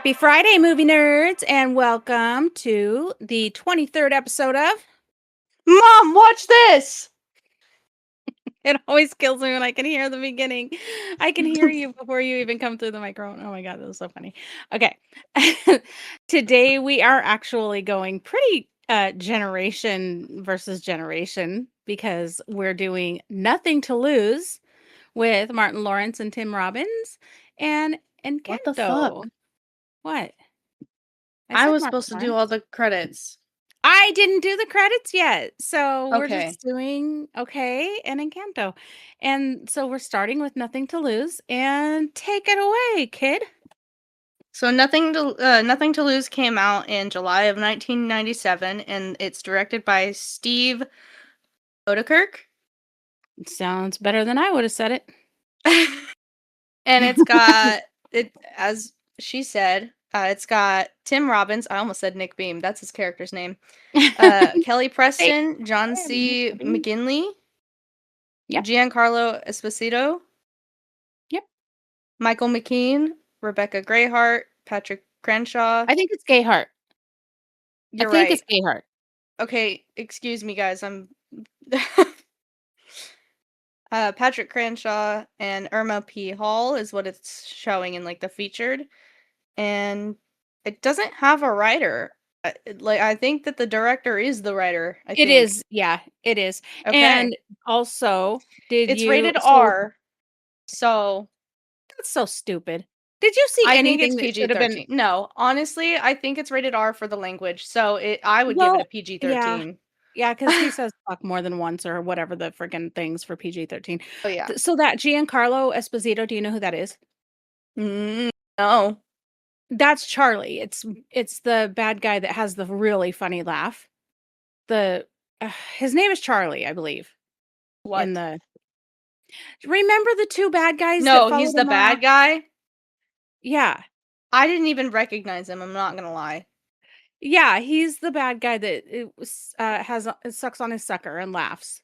Happy Friday, movie nerds, and welcome to the 23rd episode of Mom, watch this! It always kills me when I can hear the beginning. I can hear you before you even come through the microphone. Oh my God, that was so funny. Okay. Today we are actually going pretty generation versus generation because we're doing Nothing to Lose with Martin Lawrence and Tim Robbins and What the fuck? Encanto. What? I said was Martin supposed to do all Lawrence. the credits. I didn't do the credits yet. So we're Okay. just doing okay and Encanto. And so we're starting with Nothing to Lose and take it away, kid. So Nothing to Lose came out in July of 1997, and it's directed by Steve Odekirk. Sounds better than I would have said it. And it's got as she said, it's got Tim Robbins. I almost said Nick Beam. That's his character's name. Kelly Preston, John C. McGinley, Yep. Giancarlo Esposito. Yep. Michael McKean, Rebecca Grayhart, Patrick Crenshaw. I think it's Gayheart. You're I think right. it's Gayheart. Okay, excuse me, guys. I'm Patrick Crenshaw and Irma P. Hall is what it's showing in like the featured, and it doesn't have a writer. I think that the director is the writer. I It think. is. Yeah, it is. Okay. And also, It's rated so R, so that's so stupid. Did you see I think anything it's that should have been? PG-13. No, honestly, I think it's rated R for the language, so I would give it a Yeah. PG-13. Yeah, because he says fuck more than once or whatever the freaking things for PG-13. Oh yeah. So that Giancarlo Esposito, do you know who that is? No. That's Charlie. It's the bad guy that has the really funny laugh. His name is Charlie, I believe. What? Remember the two bad guys that No, followed he's the him bad around? guy? Yeah. I didn't even recognize him, I'm not gonna lie. Yeah, he's the bad guy that sucks on his sucker and laughs.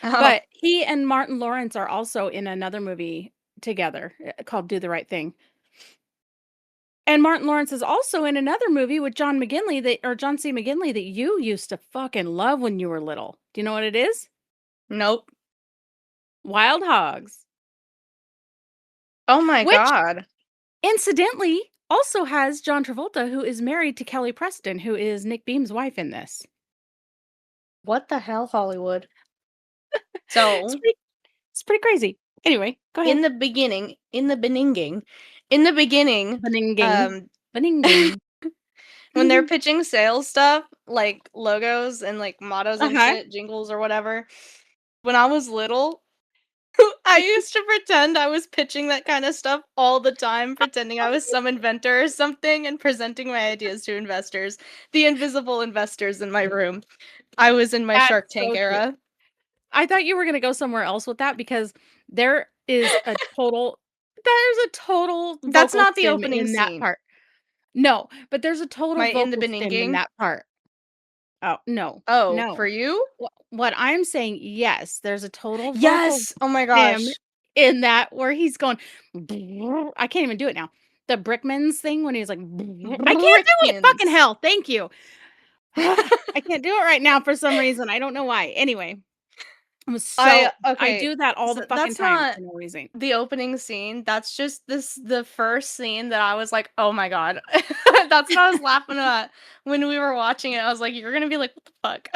Oh. But he and Martin Lawrence are also in another movie together called Do the Right Thing. And Martin Lawrence is also in another movie with John C. McGinley that you used to fucking love when you were little. Do you know what it is? Nope. Wild Hogs. Oh my Which, god. incidentally, also has John Travolta, who is married to Kelly Preston, who is Nick Beam's wife in this. What the hell, Hollywood? So, It's pretty crazy. Anyway, go ahead. in the beginning, Beninging. when they're pitching sales stuff, like logos and like mottos and shit, jingles or whatever, when I was little, I used to pretend I was pitching that kind of stuff all the time, pretending I was some inventor or something and presenting my ideas to investors, the invisible investors in my room. I was in my Shark Tank era. I thought you were going to go somewhere else with that because there's a total That's not the stim opening in that scene. part. No, but there's a total My in the vocal stim in that part. Oh, no. Oh, No. for you? What I'm saying, yes, there's a total vocal Yes! Oh my gosh. stim in that where he's going, I can't even do it now. The Brickman's thing when he's like, I can't do it. Fucking hell. Thank you. I can't do it right now for some reason. I don't know why. Anyway, I do that all the fucking time for no reason. The opening scene. That's just the first scene that I was like, oh my god. That's what I was laughing at when we were watching it. I was like, you're gonna be like, what the fuck?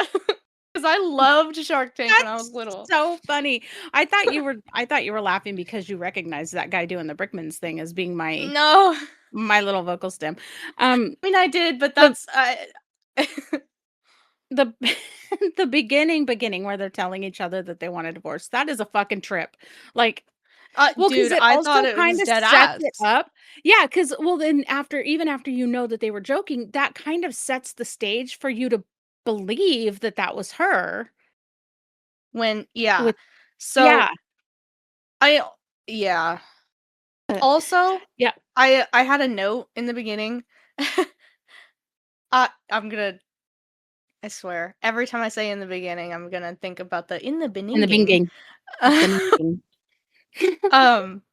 Because I loved Shark Tank when I was little. So funny. I thought you were laughing because you recognized that guy doing the Brickman's thing as being my little vocal stim. I mean, I did, but that's the the beginning where they're telling each other that they want a divorce. That is a fucking trip. Like, well, dude, it I also thought it kind was of dead sets ass. it up. Yeah, because then after you know that they were joking, that kind of sets the stage for you to believe that was her. Also, yeah. I had a note in the beginning. I swear, every time I say in the beginning, I'm gonna think about in the beginning.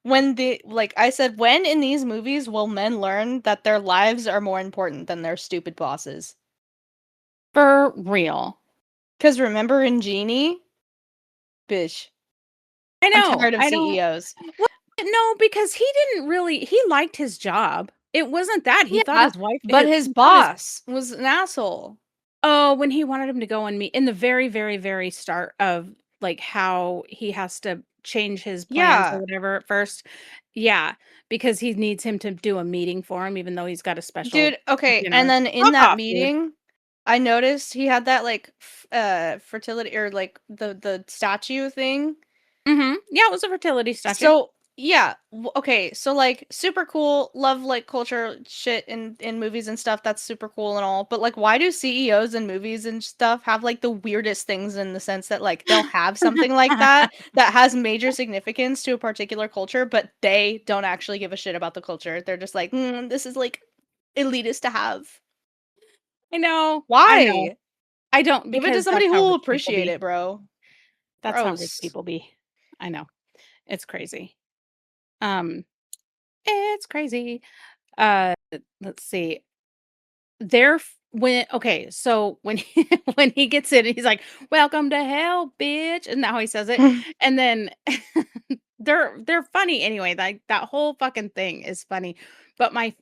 When the like I said, when in these movies will men learn that their lives are more important than their stupid bosses? For real. Because remember in Genie? Bish. I I'm know. tired of I don't CEOs. well, no, because he liked his job. It wasn't that, he thought Yeah, his wife but his he thought his boss was an asshole. oh, when he wanted him to go and meet in the very, very, very start of, like, how he has to change his plans or Yeah. whatever at first. Yeah, because he needs him to do a meeting for him even though he's got a special Dude, okay, and dinner. then in Fuck that off, dude. meeting, I noticed he had that, like, fertility or, like, the statue thing. Mhm. Yeah, it was a fertility statue. So, yeah, okay, so, like, super cool, love, like, culture shit in movies and stuff, that's super cool and all, but, like, why do CEOs in movies and stuff have, like, the weirdest things in the sense that, like, they'll have something like that, that has major significance to a particular culture, but they don't actually give a shit about the culture. They're just like, "Mm, this is, like, elitist to have." I know, I know. Why? I don't Give it to because somebody that's who how will rich people appreciate be. it, bro. That's how rich Gross. people be. I know. It's crazy. Um, it's crazy. Uh, let's see. They're f when okay, so when he when he gets in, he's like, "Welcome to hell, bitch," and how he says it, and then they're funny anyway, like, that whole fucking thing is funny, but my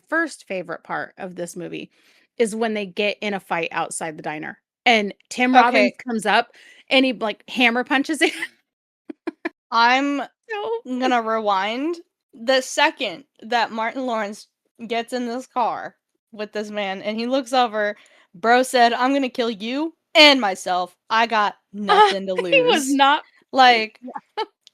first favorite part of this movie is when they get in a fight outside the diner, and Tim Robbins Okay, comes up, and he, like, hammer punches him. I'm So gonna rewind. The second that Martin Lawrence gets in this car with this man and he looks over, bro said, "I'm gonna kill you and myself. I got nothing to he was lose." not Like,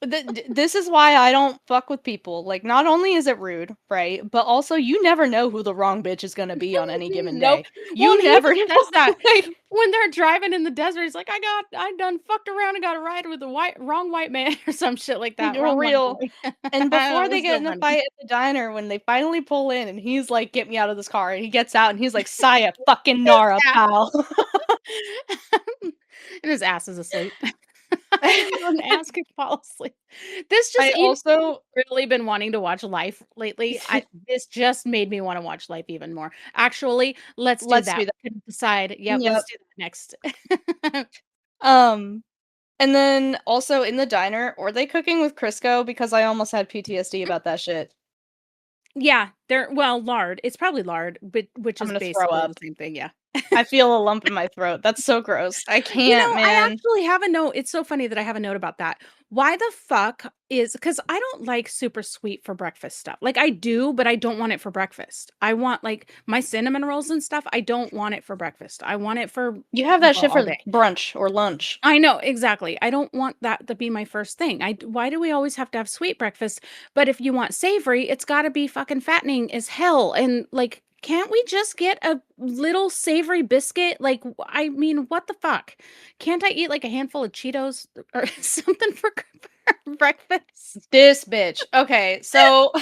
this is why I don't fuck with people. Like, not only is it rude, right? But also, you never know who the wrong bitch is gonna be on any given Nope. day. Well, You and he never even know. says that Like, when they're driving in the desert, he's like, I done fucked around and got a ride with the wrong white man," or some shit like that, you're "wrong white real. boy." And That before they was get so in a funny. fight at the diner, when they finally pull in and he's like, "Get me out of this car," and he gets out and he's like, "Saya fucking His Nara, ass pal." and his ass is asleep. An ass could fall asleep. This just I even also really been wanting to watch Life lately. I this just made me wanna watch Life even more. Actually, let's do let's that. do that. We can decide. Yep, let's Yep. do that next. Um, and then also in the diner, were they cooking with Crisco? Because I almost had PTSD about that shit. Yeah, they're well, lard. It's probably lard, but which I'm is gonna throw basically the up. same thing, yeah. I feel a lump in my throat. That's so gross. I can't, I man. actually have a note. It's so funny that I have a note about that. Why the fuck is because I don't like super sweet for breakfast stuff. Like I do, but I don't want it for breakfast. I want like my cinnamon rolls and stuff. I don't want it for breakfast. I want it for You have that well shit all for day. brunch or lunch. I know, exactly. I don't want that to be my first thing. Why do we always have to have sweet breakfast? But if you want savory, it's gotta be fucking fattening as hell, and, like, can't we just get a little savory biscuit? Like, I mean, what the fuck? Can't I eat, like, a handful of Cheetos or something for for breakfast? This bitch. Okay, so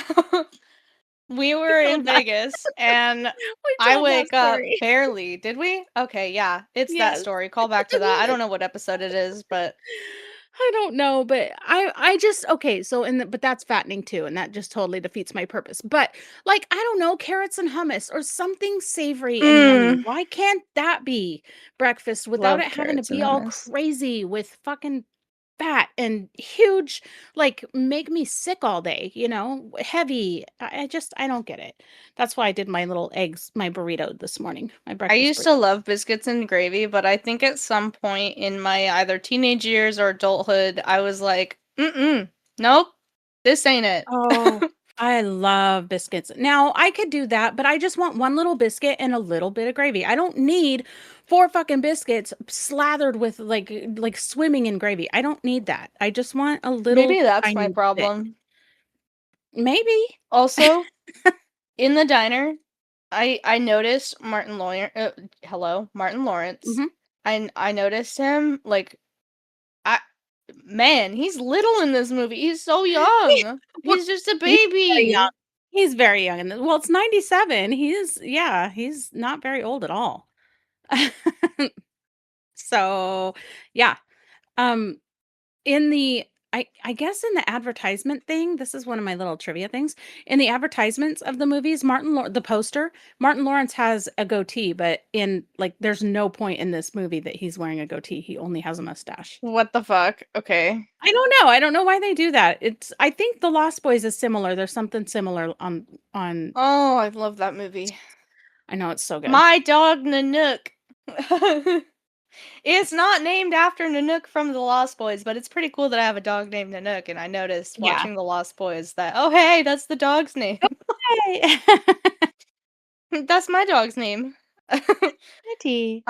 we We were in told that Vegas and we I told that wake up story. barely. Did we? Okay, yeah. It's that Yes. story. Call back to that. I don't know what episode it is, but I don't know, but I just okay, so but that's fattening too, and that just totally defeats my purpose. But like, I don't know, carrots and hummus or something savory and yummy. mm, Why can't that be breakfast without love it having to carrots and be all hummus. crazy with fucking fat and huge, like make me sick all day, heavy. I don't get it. That's why I did my little eggs, my burrito this morning, my I breakfast used burrito. to love biscuits and gravy, but I think at some point in my either teenage years or adulthood, I was like, mm-mm, nope, this ain't it. Oh, I love biscuits. Now, I could do that, but I just want one little biscuit and a little bit of gravy. I don't need 4 fucking biscuits slathered with like swimming in gravy. I don't need that. I just want a little Maybe that's my tiny bit. problem. Maybe. Also, in the diner, I noticed Martin Lawrence. Hello, Martin Lawrence. Mhm. I noticed him like I man, he's little in this movie. He's so young. Well, He's just a he's very young. baby. He's very young, and well, it's 97. He's not very old at all. So, yeah. Um, in the I guess in the advertisement thing, this is one of my little trivia things. In the advertisements of the movies, the poster, Martin Lawrence has a goatee, but in like there's no point in this movie that he's wearing a goatee. He only has a mustache. What the fuck? Okay. I don't know. I don't know why they do that. I think The Lost Boys is similar. There's something similar on Oh, I love that movie. I know it's so good. My dog Nanook. It's not named after Nanook from The Lost Boys, but it's pretty cool that I have a dog named Nanook, and I noticed Yeah. watching The Lost Boys that, oh hey, that's the dog's name. Hey. That's my dog's name. Kitty.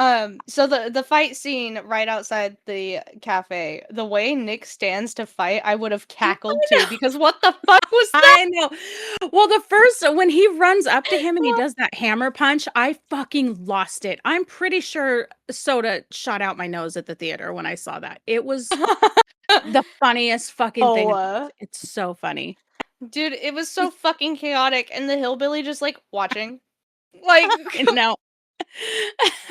So the fight scene right outside the cafe, the way Nick stands to fight, I would have I cackled too, know. because what the fuck was that? I know. Well, the first when he runs up to him and he does that hammer punch, I fucking lost it. I'm pretty sure soda shot out my nose at the theater when I saw that. It was the funniest fucking thing Oh, in the world. It's so funny. dude, it was so fucking chaotic, and the hillbilly just like watching. Like I know.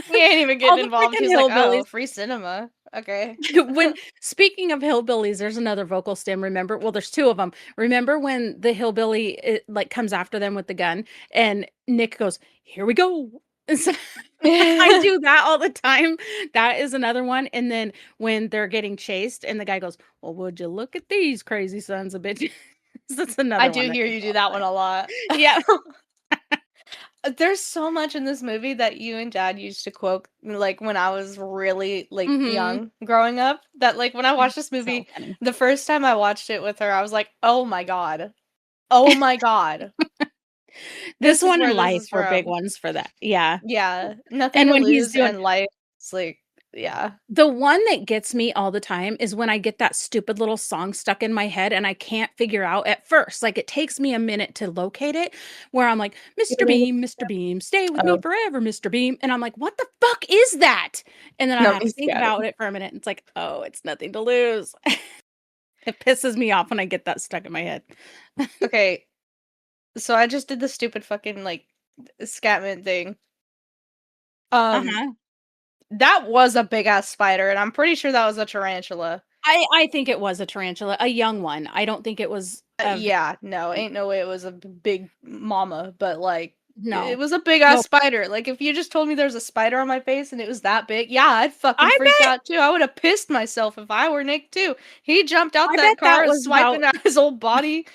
he ain't even All getting the involved. freaking He's like, "Oh, hillbillies. free cinema. Okay." When speaking of hillbillies, there's another vocal stem, remember? Well, there's 2 of them. Remember when the hillbilly, like, comes after them with the gun, and Nick goes, "Here we go." And so I do that all the time. That is another one, and then when they're getting chased and the guy goes, "Well, would you look at these crazy sons of bitches." That's I another one do that hear comes you do all that the one time. a lot. Yeah. There's so much in this movie that you and dad used to quote, like, when I was really, like, Mhm. young growing up, that, like, when I watched this So movie, funny. the first time I watched it with her, I was like, "Oh my god. Oh my god. This This is one and where this Life is were big from." ones for that. Yeah. Yeah. Nothing And to when he's lose doing and life is like yeah. the one that gets me all the time is when I get that stupid little song stuck in my head and I can't figure out at first, like, it takes me a minute to locate it, where I'm like, Mr. Beam, stay with me Oh, forever, Mr. Beam," and I'm like, "What the fuck is that?" And then I no, have to he's think got it. about it for a minute, and it's like, "Oh, it's nothing to lose." It pisses me off when I get that stuck in my head. Okay, so I just did the stupid fucking, like, Scatman thing. Um, Uh-huh. that was a big ass spider, and I'm pretty sure that was a tarantula. I think it was a tarantula, a young one. I don't think it was a v Yeah, no, ain't no way it was a big mama, but, like, it no. was a big ass Nope. spider. Like, if you just told me there's a spider on my face and it was that big, yeah, I'd fucking I freak bet out too. I would have pissed myself if I were Nick too. He jumped out I that bet car that and was swiping about out his whole body,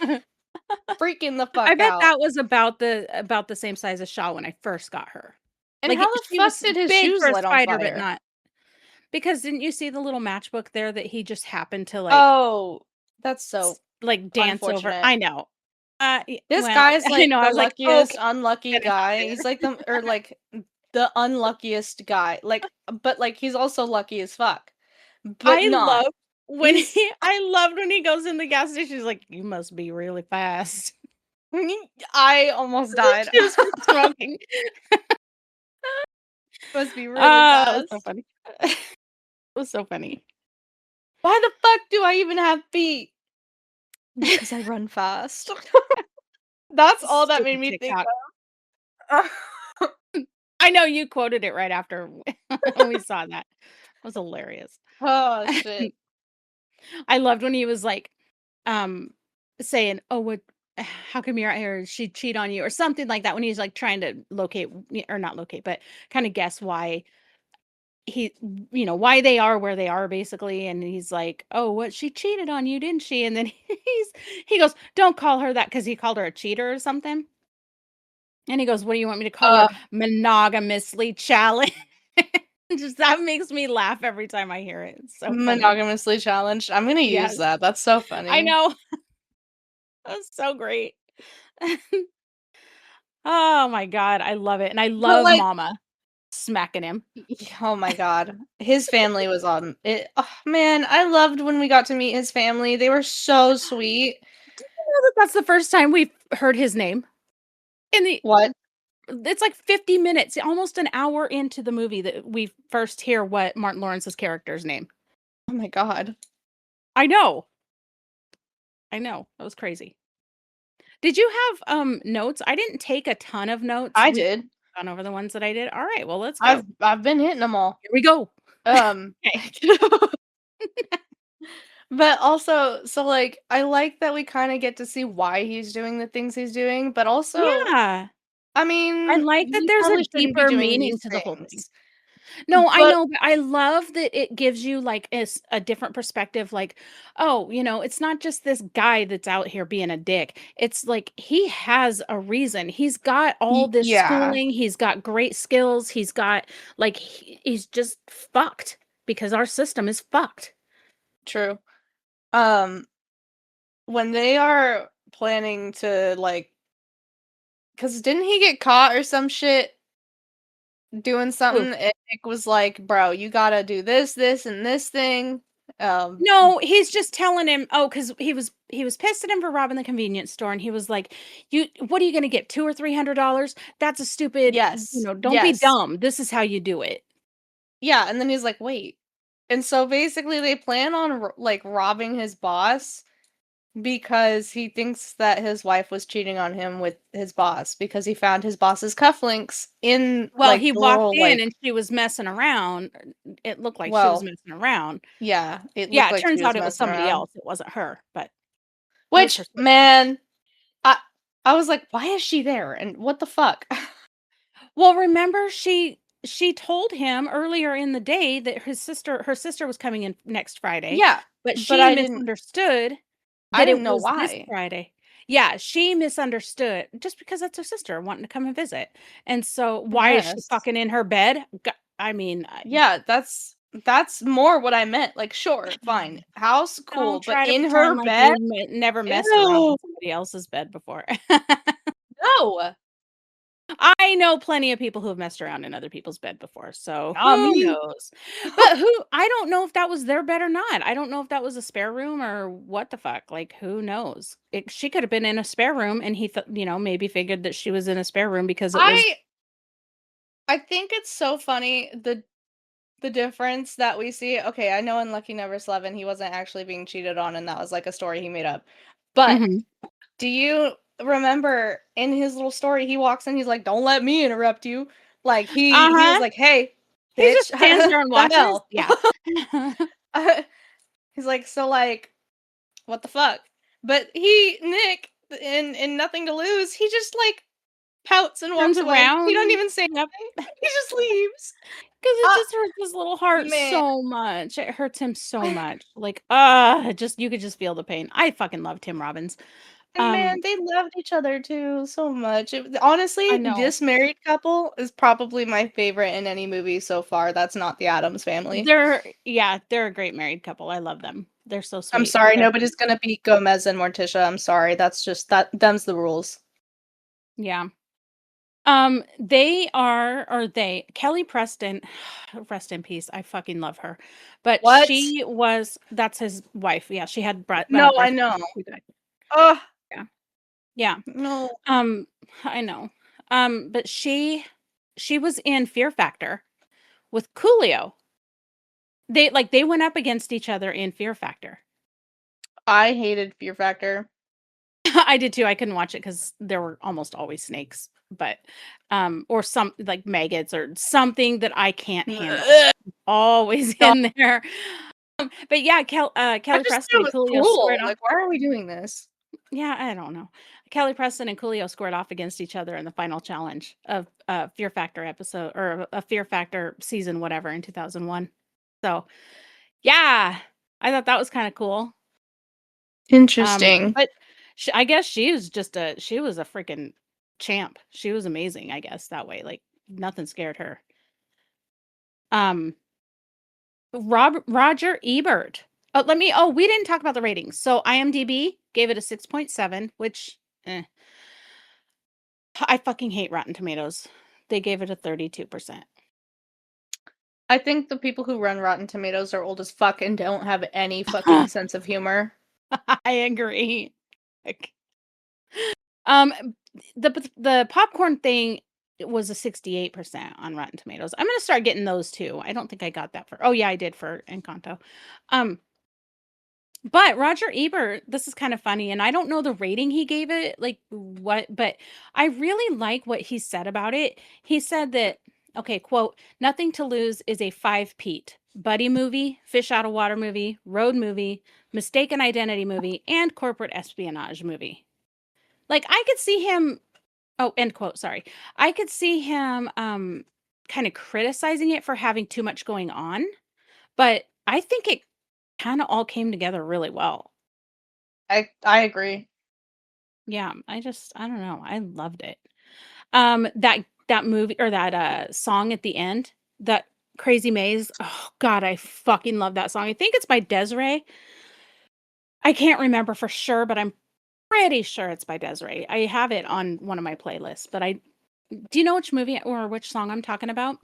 freaking the I fuck bet out. that was about the same size as Shaw when I first got her. And Like, how the she fuck was did his big shoes for a light on spider, but fire? not because didn't you see the little matchbook there that he just happened to, Oh, that's so like, dance over? unfortunate. I know. Y This well, guy's I like know, I the was like, "Okay, luckiest unlucky get it out of guy. He's there." like the unluckiest guy. Like, but like he's also lucky as fuck. But I not. love when He's he I loved when he goes in the gas station, he's like, "You must be really fast." I almost died. Just for smoking. Must be really Ah, that was so fast. funny. It was so funny. Why the fuck do I even have feet? Because I run fast. That's all that made Stupid me think TikTok. of. I know you quoted it right after when we saw that. It was hilarious. Oh shit. I loved when he was like, um, saying, "Oh, what how come you're out here? She cheat on you?" Or something like that when he's, like, trying to locate or not locate, but kinda guess why he why they are where they are basically, and he's like, "Oh, what she cheated on you, didn't she?" And then he goes, "Don't call her that," because he called her a cheater or something. And he goes, "What do you want me to call Uh her? Monogamously challenged." Just that makes me laugh every time I hear it. It's so funny. Monogamously challenged. I'm gonna use Yes. that. That's so I funny. know. That's so great. Oh my god, I love it, and I But love like Mama smacking him. oh my god. His family was on it oh, man, I loved when we got to meet his family. They were so sweet. Do you know that that's the first time we've heard his name? In the What? it's like 50 minutes, almost an hour into the movie that we first hear what Martin Lawrence's character's name. Oh my god. I know. I know. That was crazy. Did you have, notes? I didn't take a ton of notes. I We've did. gone over the ones that I did. Alright, well, let's go. I've been hitting them all. Here we go. Um, Okay. But also, so, like, I like that we kinda get to see why he's doing the things he's doing, but also, Yeah. I I mean, like that he there's a probably shouldn't be deeper doing meaning these to the whole thing. things. No, I But know, but I love that it gives you, like, a different perspective, like, oh, it's not just this guy that's out here being a dick. It's like he has a reason. He's got all this yeah, schooling, he's got great skills, he's got like he's just fucked because our system is fucked. true. Um, when they are planning to, like, cause didn't he get caught or some shit doing Ooh. something, and Nick was like, "Bro, you gotta do this, this, and this thing." Um, No, he's just telling him, oh, because he was pissed at him for robbing the convenience store, and he was like, "You, what are you gonna get, $2 or $300? That's a stupid, yes, don't be yes. dumb. This is how you do it." Yeah, and then he's like, "Wait." And so basically they plan on like robbing his boss because he thinks that his wife was cheating on him with his boss because he found his boss's cufflinks in Well, like he the walked little in like and she was messing around. It looked like she was well, messing around. yeah, it Yeah, looked it like turns she was out it was messing somebody around. else. It wasn't her, but it was Which her sister. man, I I was like, "Why is she there? And what the fuck?" Well, remember she told him earlier in the day that her sister was coming in next Friday, Yeah, but but she I didn't misunderstood I that didn't it know was this why. Friday. Yeah, she misunderstood just because that's her sister wanting to come and visit. And so I why is she guess. fucking in her bed? I mean, Yeah, that's more what I meant. Like, sure, fine. House, cool, don't but try to in pretend her like bed? you never messed around Ew. in somebody else's bed before. No. I know plenty of people who have messed around in other people's bed before, so Not who me. knows? But who I don't know if that was their bed or not. I don't know if that was a spare room or what the fuck. Like, who knows? She could have been in a spare room, and he thought, maybe figured that she was in a spare room because it was. I I think it's so funny the difference that we see. Okay, I know in Lucky Number 11 he wasn't actually being cheated on and that was like a story he made up. But Mhm. do you remember in his little story he walks in, he's like, "Don't let me interrupt you." Like he was Uh-huh. like, "Hey, He bitch." just stands there and The watches. hell? Yeah. He's like, "So like, what the fuck?" But Nick, in Nothing to Lose, he just like pouts and Turns walks away. He don't around. even say Yep. anything. He just leaves. 'Cause it Ah, just hurts his little heart man. so much. It hurts him so much. Like, just you could just feel the pain. I fucking love Tim Robbins. And man, Um, they loved each other too so much. I Honestly, know. this married couple is probably my favorite in any movie so far. That's not the Addams Family. They're a great married couple. I love them. They're so I'm sweet. sorry, They're nobody's gonna beat Gomez and Morticia. I'm sorry. That's just that them's the rules. Yeah. Kelly Preston, rest in peace. I fucking love her. But What? that's his wife. Yeah, she had No, I breast know. cancer. She died. Ugh, Yeah. Yeah. no. Um, I know. But she was in Fear Factor with Coolio. They went up against each other in Fear Factor. I hated Fear Factor. I did too. I couldn't watch it because there were almost always snakes, but or some like maggots or something that I can't handle. Ugh, Always stop. in there. But yeah, I Kelly just Preston thought it and was Coolio squared cruel. off. Like, why are we doing this? Yeah, I don't know. Kelly Preston and Coolio squared off against each other in the final challenge of Fear Factor episode or a Fear Factor season, whatever, in 2001. So yeah, I thought that was kind of cool. Interesting. But I guess she was a freaking champ. She was amazing, I guess, that way. Like nothing scared her. Um, Roger Ebert. We didn't talk about the ratings. So IMDb gave it a 6.7, which I fucking hate Rotten Tomatoes. They gave it a 32%. I think the people who run Rotten Tomatoes are old as fuck and don't have any fucking sense of humor. I agree. Like, um, the popcorn thing was a 68% on Rotten Tomatoes. I'm gonna start getting those too. I don't think I got that for. Oh yeah, I did for Encanto. Um, but Roger Ebert, this is kind of funny, and I don't know the rating he gave it, like what, but I really like what he said about it. He said that, okay, quote, "Nothing to Lose is a five-peat. buddy movie, fish out of water movie, road movie, mistaken identity movie, and corporate espionage movie. Like, I could see him oh, end quote, sorry. I could see him, kinda criticizing it for having too much going on, but I think it kinda all came together really well. I agree. Yeah, I don't know, I loved it. That movie or that, song at the end, that Crazy Maze, oh god, I fucking love that song. I think it's by Desiree. I can't remember for sure, but I'm pretty sure it's by Desiree. I have it on one of my playlists, but I do you know which movie or which song I'm talking about?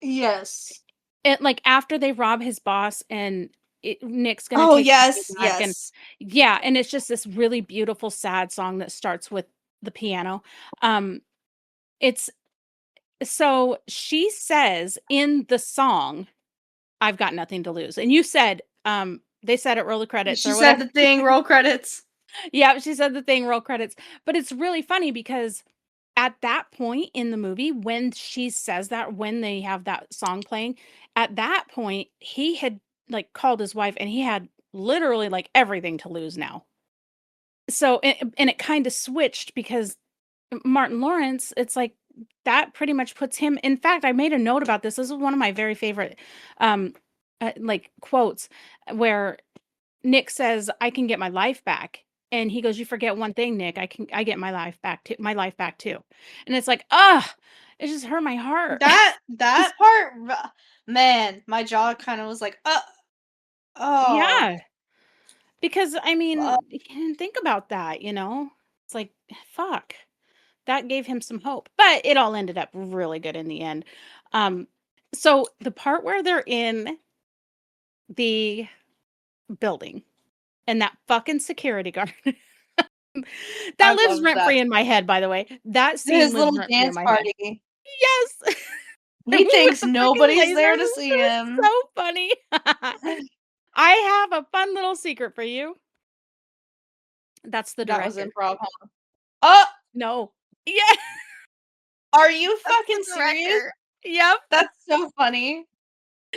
Yes. It like, after they rob his boss and Nick's gonna Oh, take the money yes, back and yes. yeah, and it's just this really beautiful, sad song that starts with the piano. Um, it's so she says in the song, "I've got nothing to lose," and you said, they said it, roll the credits She or said whatever. the thing, roll credits. Yeah, she said the thing, roll credits, but it's really funny because at that point in the movie, when she says that, when they have that song playing, at that point, he had, like, called his wife, and he had literally, like, everything to lose now. So, and it kinda switched because Martin Lawrence, it's like that pretty much puts him in fact, I made a note about this. This is one of my very favorite, um, like, quotes where Nick says, "I can get my life back." And he goes, "You forget one thing, Nick. I get my life back too." And it's like, ah, it just hurt my heart. That part, man, my jaw kinda was like, oh, Yeah, because I uh, mean, think about that, you know? It's like, fuck. That gave him some hope. But it all ended up really good in the end. Um, so the part where they're in the building and that fucking security guard that I lives love rent that. free in my head, by the way. That scene His lives little rent free in dance my head. party. Yes. He With thinks the freaking nobody's there lasers to and see stuff, it's him. so funny. I have a fun little secret for you. That's the That was director. improv, huh? Oh, No. Yeah, are you that's the fucking serious? director. Yep. That's so funny.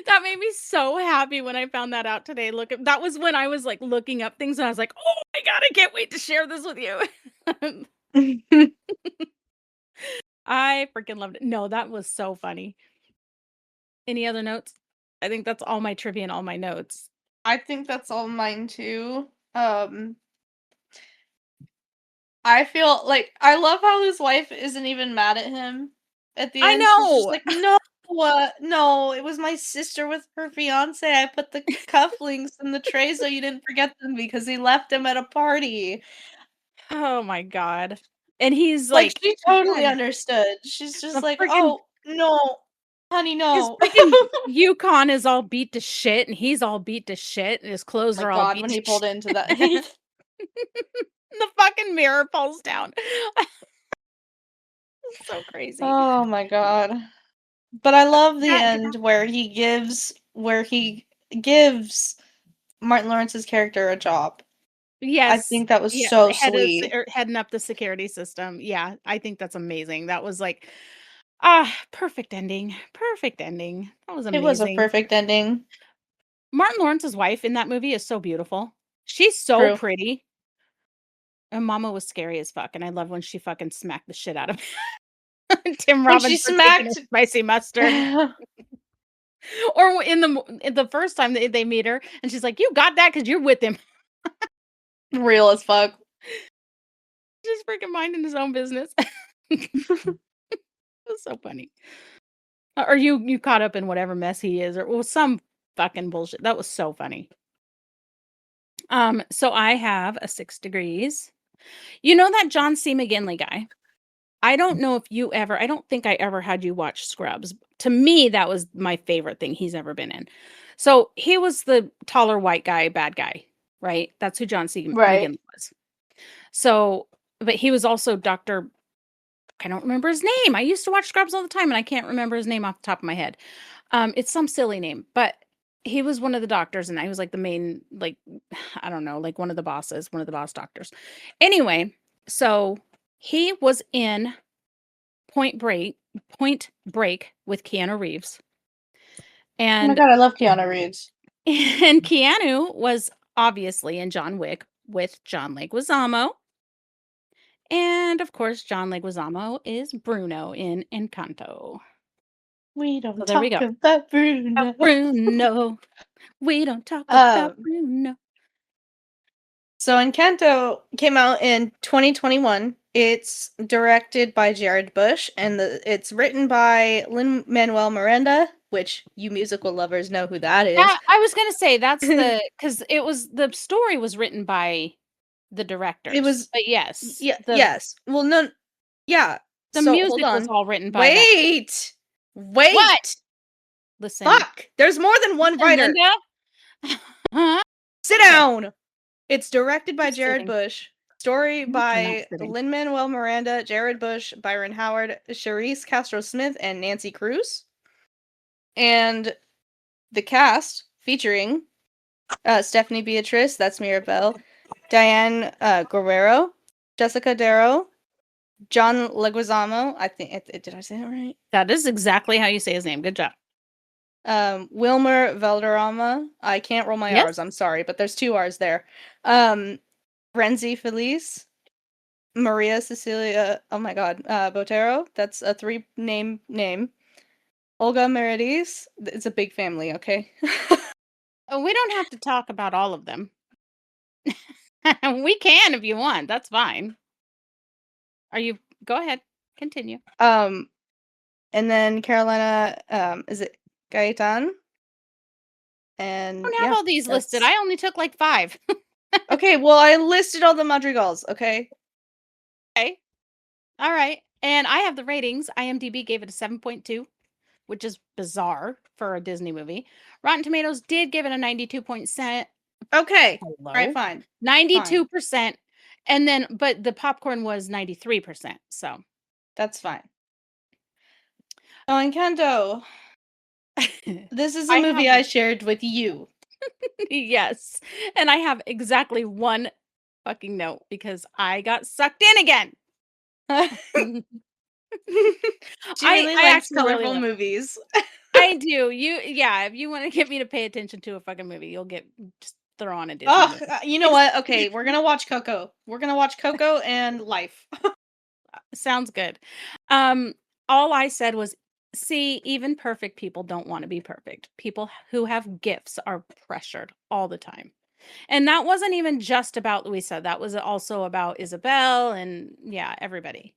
That made me so happy when I found that out today. Look, that was when I was, like, looking up things, and I was like, "Oh my god, I can't wait to share this with you." I freaking loved it. No, that was so funny. Any other notes? I think that's all my trivia and all my notes. I think that's all mine too. I feel like I love how his wife isn't even mad at him at the I end. She's just know! like, "No, no, it was my sister with her fiance. I put the cufflinks in the tray so you didn't forget them because he left them at a party." Oh my god. And he's Like, like, she totally God, understood. She's just the like, freaking "Oh, no, honey, his no." freaking Yukon is all beat to shit, and he's all beat to shit, and his clothes My are all god, beat when to he pulled into that shit. The fucking mirror falls down. It's so crazy. Oh my god. But I love the That end where he gives Martin Lawrence's character a job. I yes. think that was Yeah, so sweet. heading up the security system. Yeah, I think that's amazing. That was like, perfect ending. Perfect ending. That was It was a amazing. perfect ending. Martin Lawrence's wife in that movie is so beautiful. She's so True. pretty. And mama was scary as fuck, and I love when she fucking smacked the shit out of Tim When she Robbins for taking his smacked spicy mustard. Or in the first time they meet her, and she's like, "You got that because 'cause you're with him." real as fuck. Just freaking minding his own business. It was so funny. Or you caught up in whatever mess he is or well, some fucking bullshit. That was so funny. So I have a 6 degrees. You know that John C. McGinley guy? I don't think I ever had you watch Scrubs. To me, that was my favorite thing he's ever been in. So, he was the taller white guy, bad guy, right? That's who John C. Right. McGinley was. So but he was also Doctor I don't remember his name. I used to watch Scrubs all the time, and I can't remember his name off the top of my head. It's some silly name, but he was one of the doctors, and I was, like, the main, like, I don't know, like, one of the bosses, one of the boss doctors. Anyway, so he was in Point Break with Keanu Reeves, Oh my And god, I love Keanu Reeves. and Keanu was obviously in John Wick with John Leguizamo. And of course, John Leguizamo is Bruno in Encanto. We So don't there we talk go. about Bruno. Bruno. We don't talk about Um, Bruno. so Encanto came out in 2021. It's directed by Jared Bush, and it's written by Lin-Manuel Miranda, which you musical lovers know who that is. That I was gonna say that's because the story was written by the It directors, was but yes, yeah, yes. Well, no, yeah. the So hold music was on. all written by that. Wait. What? Wait. Listen, Fuck. There's more than one listen, writer. Linda. Sit Okay, down. It's directed by I'm Jared sitting. Bush. Story I'm not by sitting. Lin-Manuel Miranda, Jared Bush, Byron Howard, Charisse Castro-Smith, and Nancy Cruz. And the cast featuring Stephanie Beatrice, that's Mirabelle, Diane Guerrero, Jessica Darrow, John Leguizamo. I think did I say that right? That is exactly how you say his name. Good job. Wilmer Valderrama. I can't roll my Yes. R's. I'm sorry, but there's two R's there. Renzi Felice, Maria Cecilia. Oh my God, Botero. That's a three-name name. Olga Meredith. It's a big family. Okay. We don't have to talk about all of them. We can if you want. That's fine. Are you go ahead. Continue. um, and then Carolina. Is it Gaetan? I And don't have yeah, all these listed. that's I only took like 5. okay. Well, I listed all the madrigals. Okay. Okay. All right. And I have the ratings. IMDb gave it a 7.2, which is bizarre for a Disney movie. Rotten Tomatoes did give it a 92%. Okay. Right. Hello. Fine. Fine. 92%. And then but the popcorn was 93%. So That's fine. Oh, Encanto. This is a I movie have I shared with you. yes. And I have exactly one fucking note because I got sucked in again. She really I likes actually really colorful love movies. I do. Yeah, if you wanna get me to pay attention to a fucking movie, you'll get just throw on a Disney Oh, movie. you know what? Okay, we're gonna watch Coco. We're gonna watch Coco and Life. Sounds good. Um, all I said was, "See, even perfect people don't wanna be perfect. People who have gifts are pressured all the time." And that wasn't even just about Louisa, that was also about Isabel and, yeah, everybody.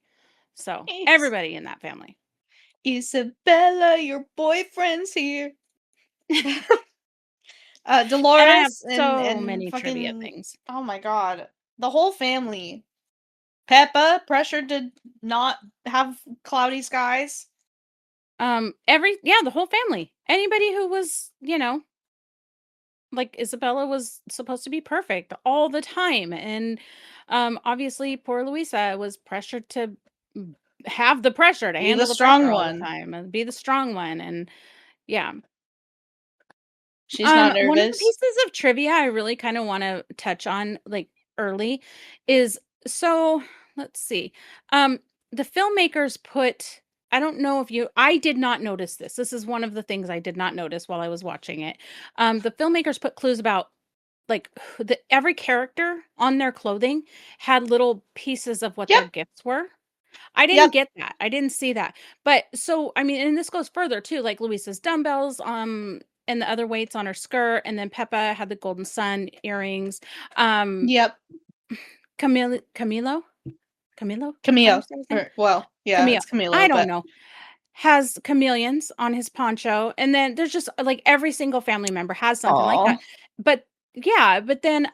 So, Is- everybody in that family. Isabella, your boyfriend's here. And I have Dolores so and many trivia fucking things. oh my god, the whole family. Peppa pressured to not have cloudy skies. The whole family. Anybody who was, like Isabella was supposed to be perfect all the time. And obviously poor Louisa was pressured to have the pressure to Be the handle the pressure strong all the one. time and be the strong one. And yeah. She's not One of the nervous. pieces of trivia I really kind of want to touch on like early is so let's see. Um the filmmakers put I don't know if you I did not notice this. This is one of the things I did not notice while I was watching it. The filmmakers put clues about like every character on their clothing had little pieces of what Yep. their gifts were. I didn't Yep. get that. I didn't see that. But so, I mean, and this goes further too, like Luisa's dumbbells, and the other weights on her skirt, and then Peppa had the golden sun earrings. Um, Yep. Camilo? Camilo? Is that how you Camille. say his name? Or well, yeah, Camille. it's I Camilo, don't but know. Has chameleons on his poncho, and then there's just like every single family member has something like oh, that. But yeah, but then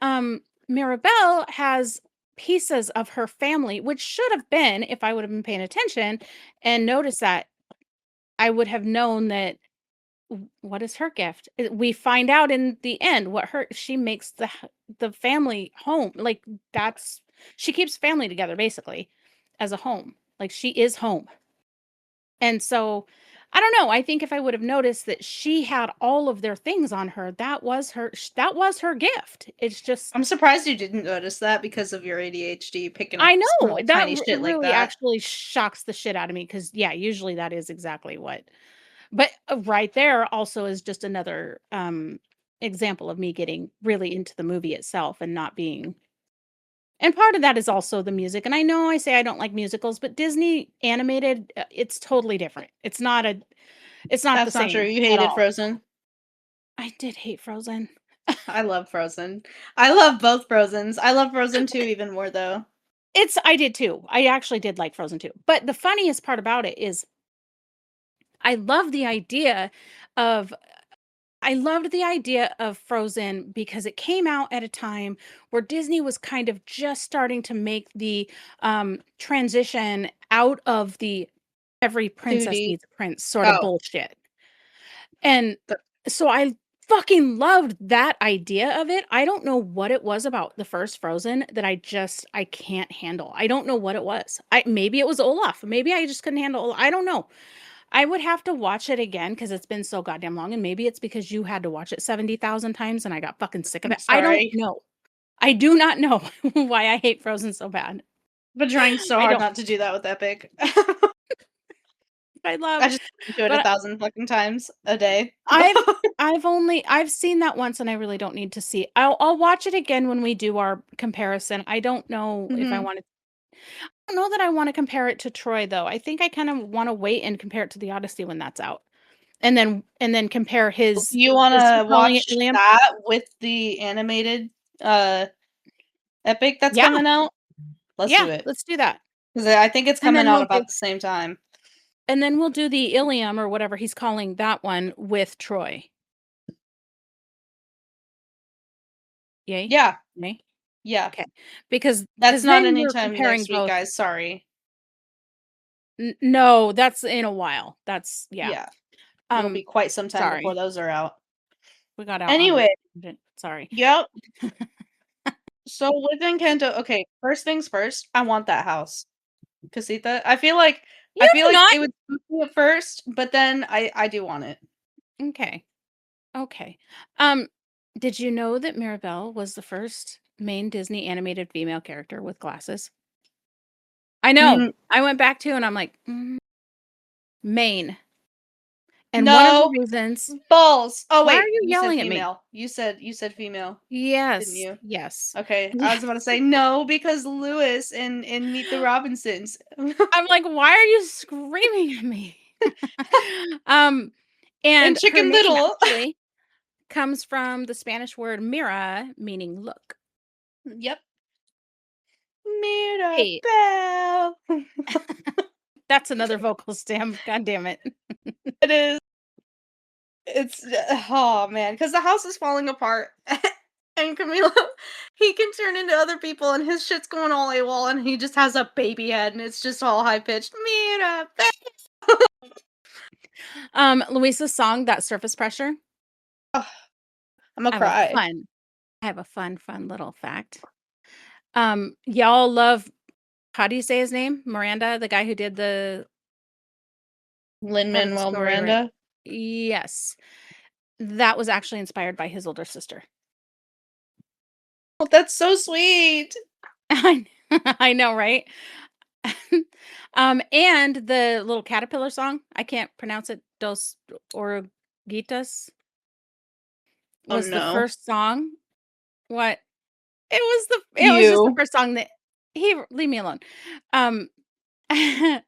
Mirabelle has pieces of her family, which should have been, if I would have been paying attention and noticed that, I would have known that what is her gift? We find out in the end what her she makes the family home. Like that's she keeps family together basically as a home. Like she is home. And so, I don't know, I think if I would have noticed that she had all of their things on her, that was her gift. It's just I'm surprised you didn't notice that because of your ADHD picking up I know, small, that tiny shit like really that. actually shocks the shit out of me because yeah, usually that is exactly what But, right there also is just another, example of me getting really into the movie itself and not being and part of that is also the music, and I know I say I don't like musicals, but Disney animated, it's totally different. It's not the That's not true. same You at hated all. Frozen. I did hate Frozen. I love Frozen. I love both Frozens. I love Frozen 2 even more though. I did too. I actually did like Frozen too. But the funniest part about it is I love the idea of I loved the idea of Frozen because it came out at a time where Disney was kind of just starting to make the, transition out of the every princess 2D. needs a prince sort of Oh, bullshit. And the so I fucking loved that idea of it. I don't know what it was about the first Frozen that I can't handle. I don't know what it was. Maybe it was Olaf. Maybe I just couldn't handle Olaf. I don't know. I would have to watch it again because 'cause it's been so goddamn long, and maybe it's because you had to watch it 70,000 times and I got fucking sick of I'm it. I don't sorry. know. I do not know why I hate Frozen so bad. I've been trying so I hard don't. not to do that with Epic. I love I just listen to it but 1,000 fucking times a day. I've seen that once and I really don't need to see. I'll watch it again when we do our comparison. I don't know if Mhm. I don't know that I wanna compare it to Troy, though. I think I kinda wanna wait and compare it to The Odyssey when that's out. And then compare his You is he wanna calling it watch Ilium? that with the animated, uh, Epic that's Yeah, coming out? Let's do yeah, it. let's do that. 'Cause I think it's And coming then out we'll do about the same time. and then we'll do the Ilium or whatever he's calling that one with Troy. Yay? Yeah, Nay? yeah. Okay. Because That's not then we're anytime comparing next week, both. guys, sorry. No, that's in a while. That's yeah. Yeah, it'll Um, be quite some time before sorry. those are out. We got out on a Anyway, tangent. Sorry. yep. So with Encanto, okay, first things first, I want that house. Casita. I You feel do like not? it would spook me at first, but then I do want it. Okay. Okay. Um, did you know that Mirabelle was the first main Disney animated female character with glasses? I know. Mm, I went back to and I'm like, Maine. And one of the no, reasons balls. Oh why are wait, you you said yelling at me? female. You said female, didn't Yes, you? yes. Okay, I Yeah. was about to say no because Lewis in Meet the Robinsons. I'm like, "Why are you screaming at me?" Um, And and her Chicken name Little. actually comes from the Spanish word mira, meaning look. Yep. Hey, Mirabelle. that's another vocal stem, god damn it. It is. It's oh man, because the house is falling apart. And Camilo, he can turn into other people, and his shit's going all AWOL, and he just has a baby head, and it's just all high pitched. Mirabelle. Luisa's song, That Surface Pressure, Ugh, I'ma I have a cry. fun I have a fun little fact. Y'all love how do you say his name? Miranda, the guy who did the part of the Lin-Manuel story, right? Miranda. Yes. That was actually inspired by his older sister. Oh, that's so sweet. I I know, right? And the little caterpillar song, I can't pronounce it, Dos Oruguitas, Oh was the no. first song. What? It was just the You. first song that leave me alone. Um, I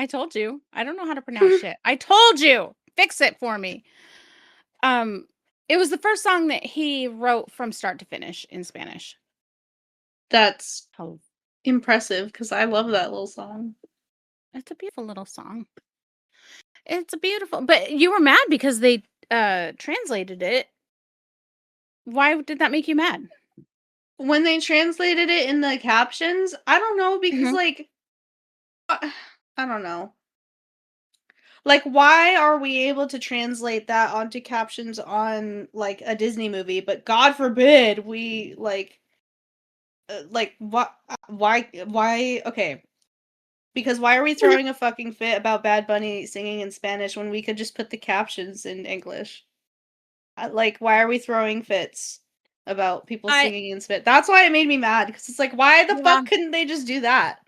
told you, I don't know how to pronounce shit. I told you, fix it for me. Um, it was the first song that he wrote from start to finish in Spanish. That's Oh, impressive because I love that little song. it's a beautiful little song. It's a beautiful but you were mad because they, translated it. Why did that make you mad? When they translated it in the captions, I don't know because, Mhm. like, I don't know. Like, why are we able to translate that onto captions on, like, a Disney movie, but God forbid we, like, what why okay, because why are we throwing a fucking fit about Bad Bunny singing in Spanish when we could just put the captions in English? Like, why are we throwing fits about people I singing in Spanish? That's why it made me mad because it's like, why the yeah. fuck couldn't they just do that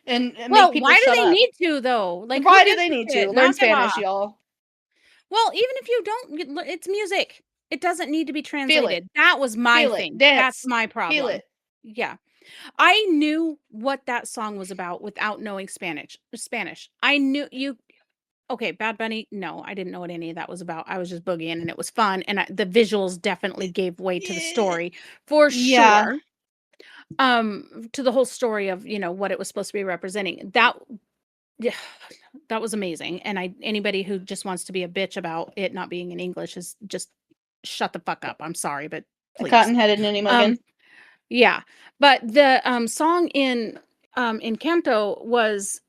and make Well, people why do shut they up? need to though? Like, who Why do gives they a need to? shit? Learn Knock it Spanish, off. y'all. Well, even if you don't, it's music. It doesn't need to be Feel it. translated. That was my Feel it. thing. That's Dance. my Feel problem. it. Yeah. I knew what that song was about without knowing Spanish. I knew you okay, Bad Bunny, no, I didn't know what any of that was about. I was just boogieing and it was fun, and the visuals definitely gave way to the Yeah. story for Yeah. sure. To the whole story of, what it was supposed to be representing. Yeah, that was amazing, and anybody who just wants to be a bitch about it not being in English is just shut the fuck up. I'm sorry, but A please. cotton-headed ninny Um, muggin. yeah, but the, song in Encanto was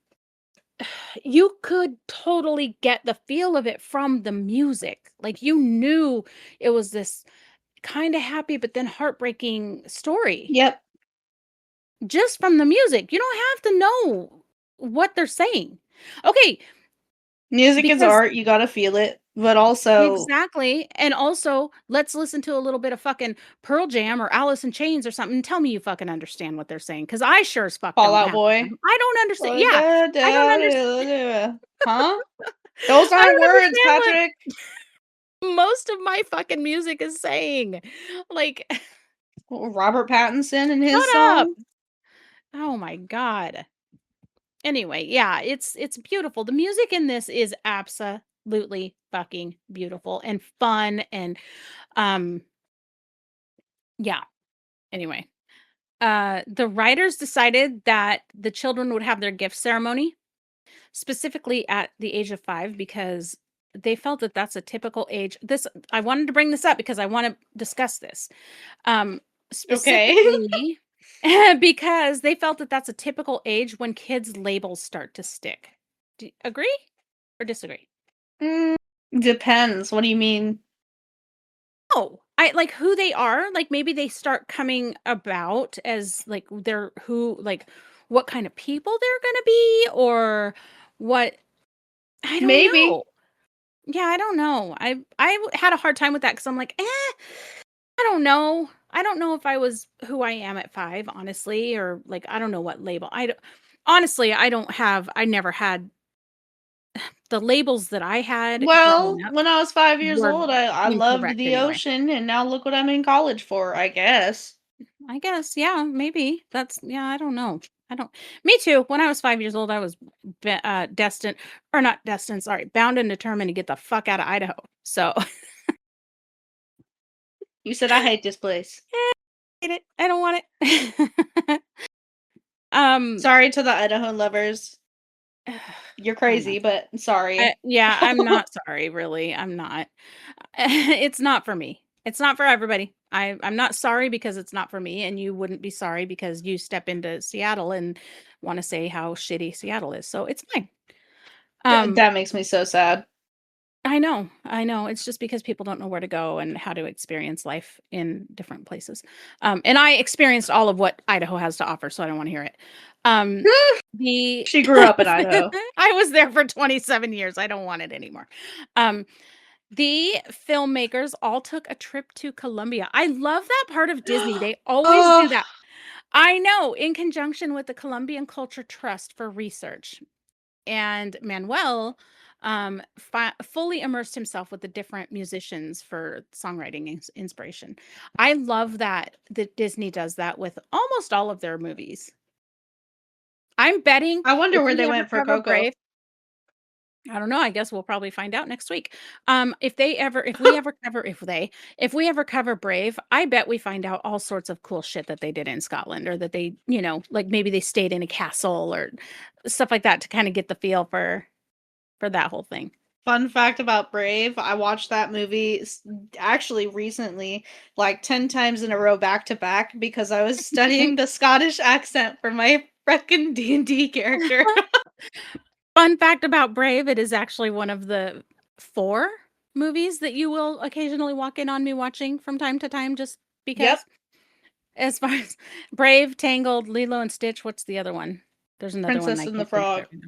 you could totally get the feel of it from the music. Like, you knew it was this kinda happy but then heartbreaking story Yep. just from the music. You don't have to know what they're saying. Okay, Music is because art, you gotta feel it, but also exactly, and also, let's listen to a little bit of fucking Pearl Jam or Alice in Chains or something, and tell me you fucking understand what they're saying, because I sure as fuck Fall don't Out half the Boy. time. I don't understand yeah, I don't Huh? Those I aren't don't words, understand what Patrick. most of my fucking music is saying. Like, Robert Pattinson and his shut up. song. Oh my god. Anyway, yeah, it's beautiful. The music in this is absolutely fucking beautiful and fun and, um, yeah, anyway. The writers decided that the children would have their gift ceremony, specifically at the age of 5, because they felt that that's a typical age. I wanted to bring this up because I want to discuss this. Okay. Specifically, because they felt that that's a typical age when kids' labels start to stick. Do you agree or disagree? Mm, depends, what do you mean? Oh, I like who they are, like, maybe they start coming about as, like, they're who like, what kind of people they're gonna be what I don't Maybe. know. Yeah, I don't know. Had a hard time with that because 'cause I'm like, I don't know. I don't know if I was who I am at 5, honestly, or, like, I don't know what label. Honestly, I never had the labels that I had growing Well, up when I was 5 years were old, I loved incorrect the anyway. ocean, and now look what I'm in college for, I guess. I guess, yeah, maybe. Yeah, I don't know. I don't Me too. When I was 5 years old, I was destined or not destined, sorry, bound and determined to get the fuck out of Idaho. So, You said, "I hate this place." hate it. I don't want it. Um, Sorry to the Idaho lovers. You're I'm not crazy, but sorry. yeah, I'm not sorry, really. I'm not. It's not for me. It's not for everybody. I'm not sorry because it's not for me, and you wouldn't be sorry because you step into Seattle and wanna say how shitty Seattle is, so it's fine. Um That makes me so sad. I know, I know. It's just because people don't know where to go and how to experience life in different places. And I experienced all of what Idaho has to offer, so I don't want to hear it. Um, the She grew up in Idaho. I was there for 27 years. I don't want it anymore. Um, the filmmakers all took a trip to Colombia. I love that part of Disney. They always do Oh, that. I know, in conjunction with the Colombian Culture Trust for research. And Manuel fully immersed himself with the different musicians for songwriting inspiration. I love that Disney does that with almost all of their movies. I'm betting I wonder if where we they ever went for cover Coco. Brave, I don't know. I guess we'll probably find out next week. If we ever cover Brave, I bet we find out all sorts of cool shit that they did in Scotland, or that they, like maybe they stayed in a castle or stuff like that to kind of get the feel for that whole thing. Fun fact about Brave, I watched that movie actually recently, like 10 times in a row back to back because I was studying the Scottish accent for my freaking D&D character. Fun fact about Brave, it is actually one of the 4 movies that you will occasionally walk in on me watching from time to time just Yep, because. As far as Brave, Tangled, Lilo and Stitch, what's the other one? There's another one Princess I and the can't think of it Frog. right now.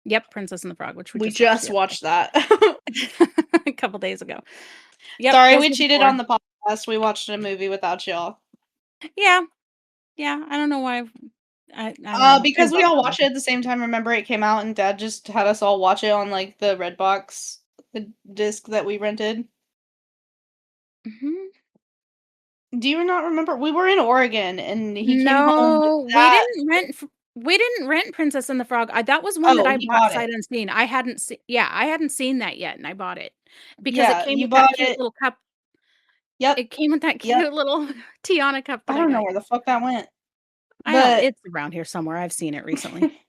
Yep, Princess and the Frog, which we We just watched just the watched that. a couple days ago. Yep, Sorry those we are the cheated 4. on the podcast. We watched a movie without y'all. Yeah, yeah, I don't know why I don't know. Because Things we always all happen. watched it at the same time. Remember, it came out and Dad just had us all watch it on like the Redbox. the disc that we rented. Mhm. Do you not remember? We were in Oregon, and he came home with No, that. we didn't rent Princess and the Frog. That was one that Oh, I he bought bought it. sight unseen. I hadn't yeah, I hadn't seen that yet, and I bought it because it Yeah, came you with that bought cute it. little cup. Yep, It came with that yep. cute little Tiana cup I that I don't know got where you. the fuck that went, I don't but it's around here somewhere. I've seen it recently.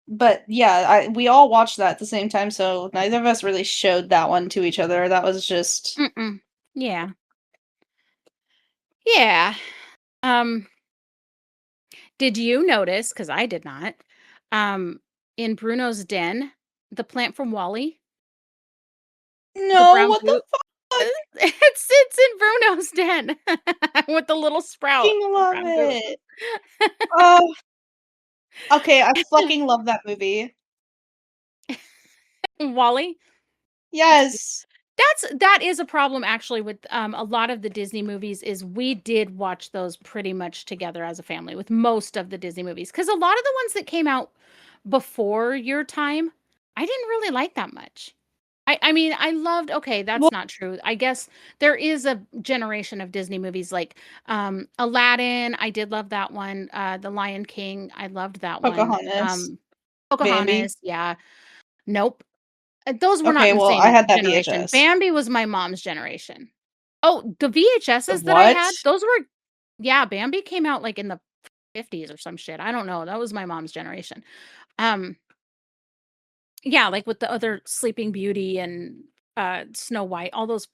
but yeah, we all watched that at the same time, so neither of us really showed that one to each other. That was just Mm-mm. Yeah. Yeah. Um, did you notice, because I did not, um, in Bruno's den, the plant from Wally, the no, brown what the goo fuck? it sits in Bruno's den with the little sprout, Fucking the love brown goo. it. Oh, okay, I fucking love that movie. Wally? It's cute. Yes. That is a problem actually with, a lot of the Disney movies is we did watch those pretty much together as a family with most of the Disney movies, because a lot of the ones that came out before your time, I didn't really like that much. I mean, I loved okay, Well, that's not true. I guess there is a generation of Disney movies like, Aladdin, I did love that one, The Lion King, I loved that one, Pocahontas, Bambi. Pocahontas, yeah. Nope. Those were not Okay, in the well, I same had that generation. VHS. Bambi was my mom's generation. Oh, the The VHSs that I what? had, those were yeah, Bambi came out, like, in the '50s or some shit, I don't know, that was my mom's generation. Um, yeah, like, with the other Sleeping Beauty and, Snow White, all those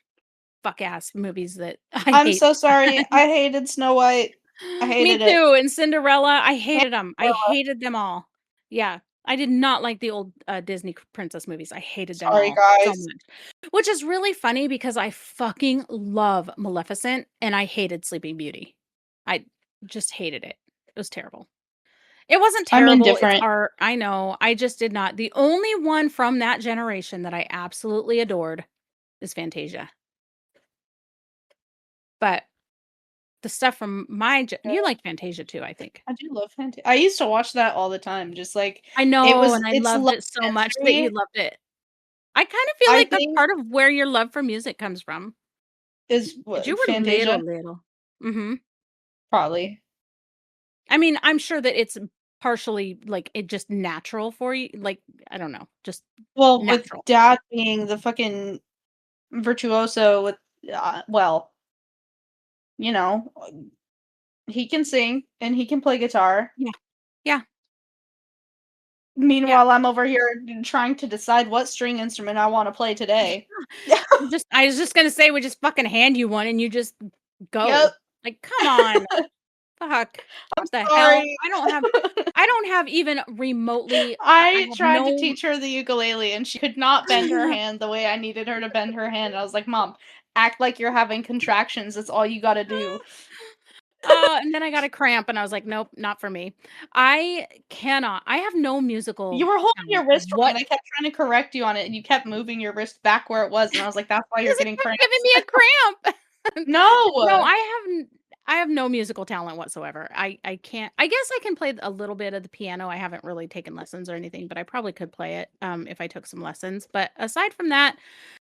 fuck ass movies that I I'm hate. so sorry. I hated Snow White. I Me hated it. too, and Cinderella, I And hated them. I Cinderella. hated them all. Yeah, I did not like the old, Disney princess movies, I hated them Sorry, all so guys. much. Which is really funny because I fucking love Maleficent, and I hated Sleeping Beauty. I just hated it. It was terrible. It wasn't I'm terrible, it's indifferent. art, I know, I just did not. The only one from that generation that I absolutely adored is Fantasia. But the stuff from my ge Yeah, you like Fantasia too, I think. I do love Fantasia. I used to watch that all the time, just like I know, and I it's loved love it so much that you history. loved it. I kind of feel I like that's think part of where your love for music comes from. is 'Cause you what were Fantasia? little. Mhm. Probably. I mean, I'm sure that it's partially, like, it just natural for you, like, I don't know, just Well, with natural. dad being the fucking virtuoso with well, you know, he can sing and he can play guitar. Yeah. Yeah. Yeah. Meanwhile, I'm over here trying to decide what string instrument I wanna play today. Just I was just gonna say we just fucking hand you one and you just Yep. go. Like, come on. Fuck. I'm What the hell? sorry. I don't have even remotely I I have tried to no teach her the ukulele, and she could not bend her hand the way I needed her to bend her hand. I was like, "Mom, act like you're having contractions, that's all you gotta do." And then I got a cramp and I was like, "Nope, not for me." I cannot. I have no You musical were holding your talent wrist wrong, what and I kept trying to correct you on it, and you kept moving your wrist back where it was, and I was like, "That's why you're 'cause it getting kept giving cramps." me a cramp. No, No! I have no musical talent whatsoever. I can't I guess I can play a little bit of the piano. I haven't really taken lessons or anything, but I probably could play it, if I took some lessons. But aside from that,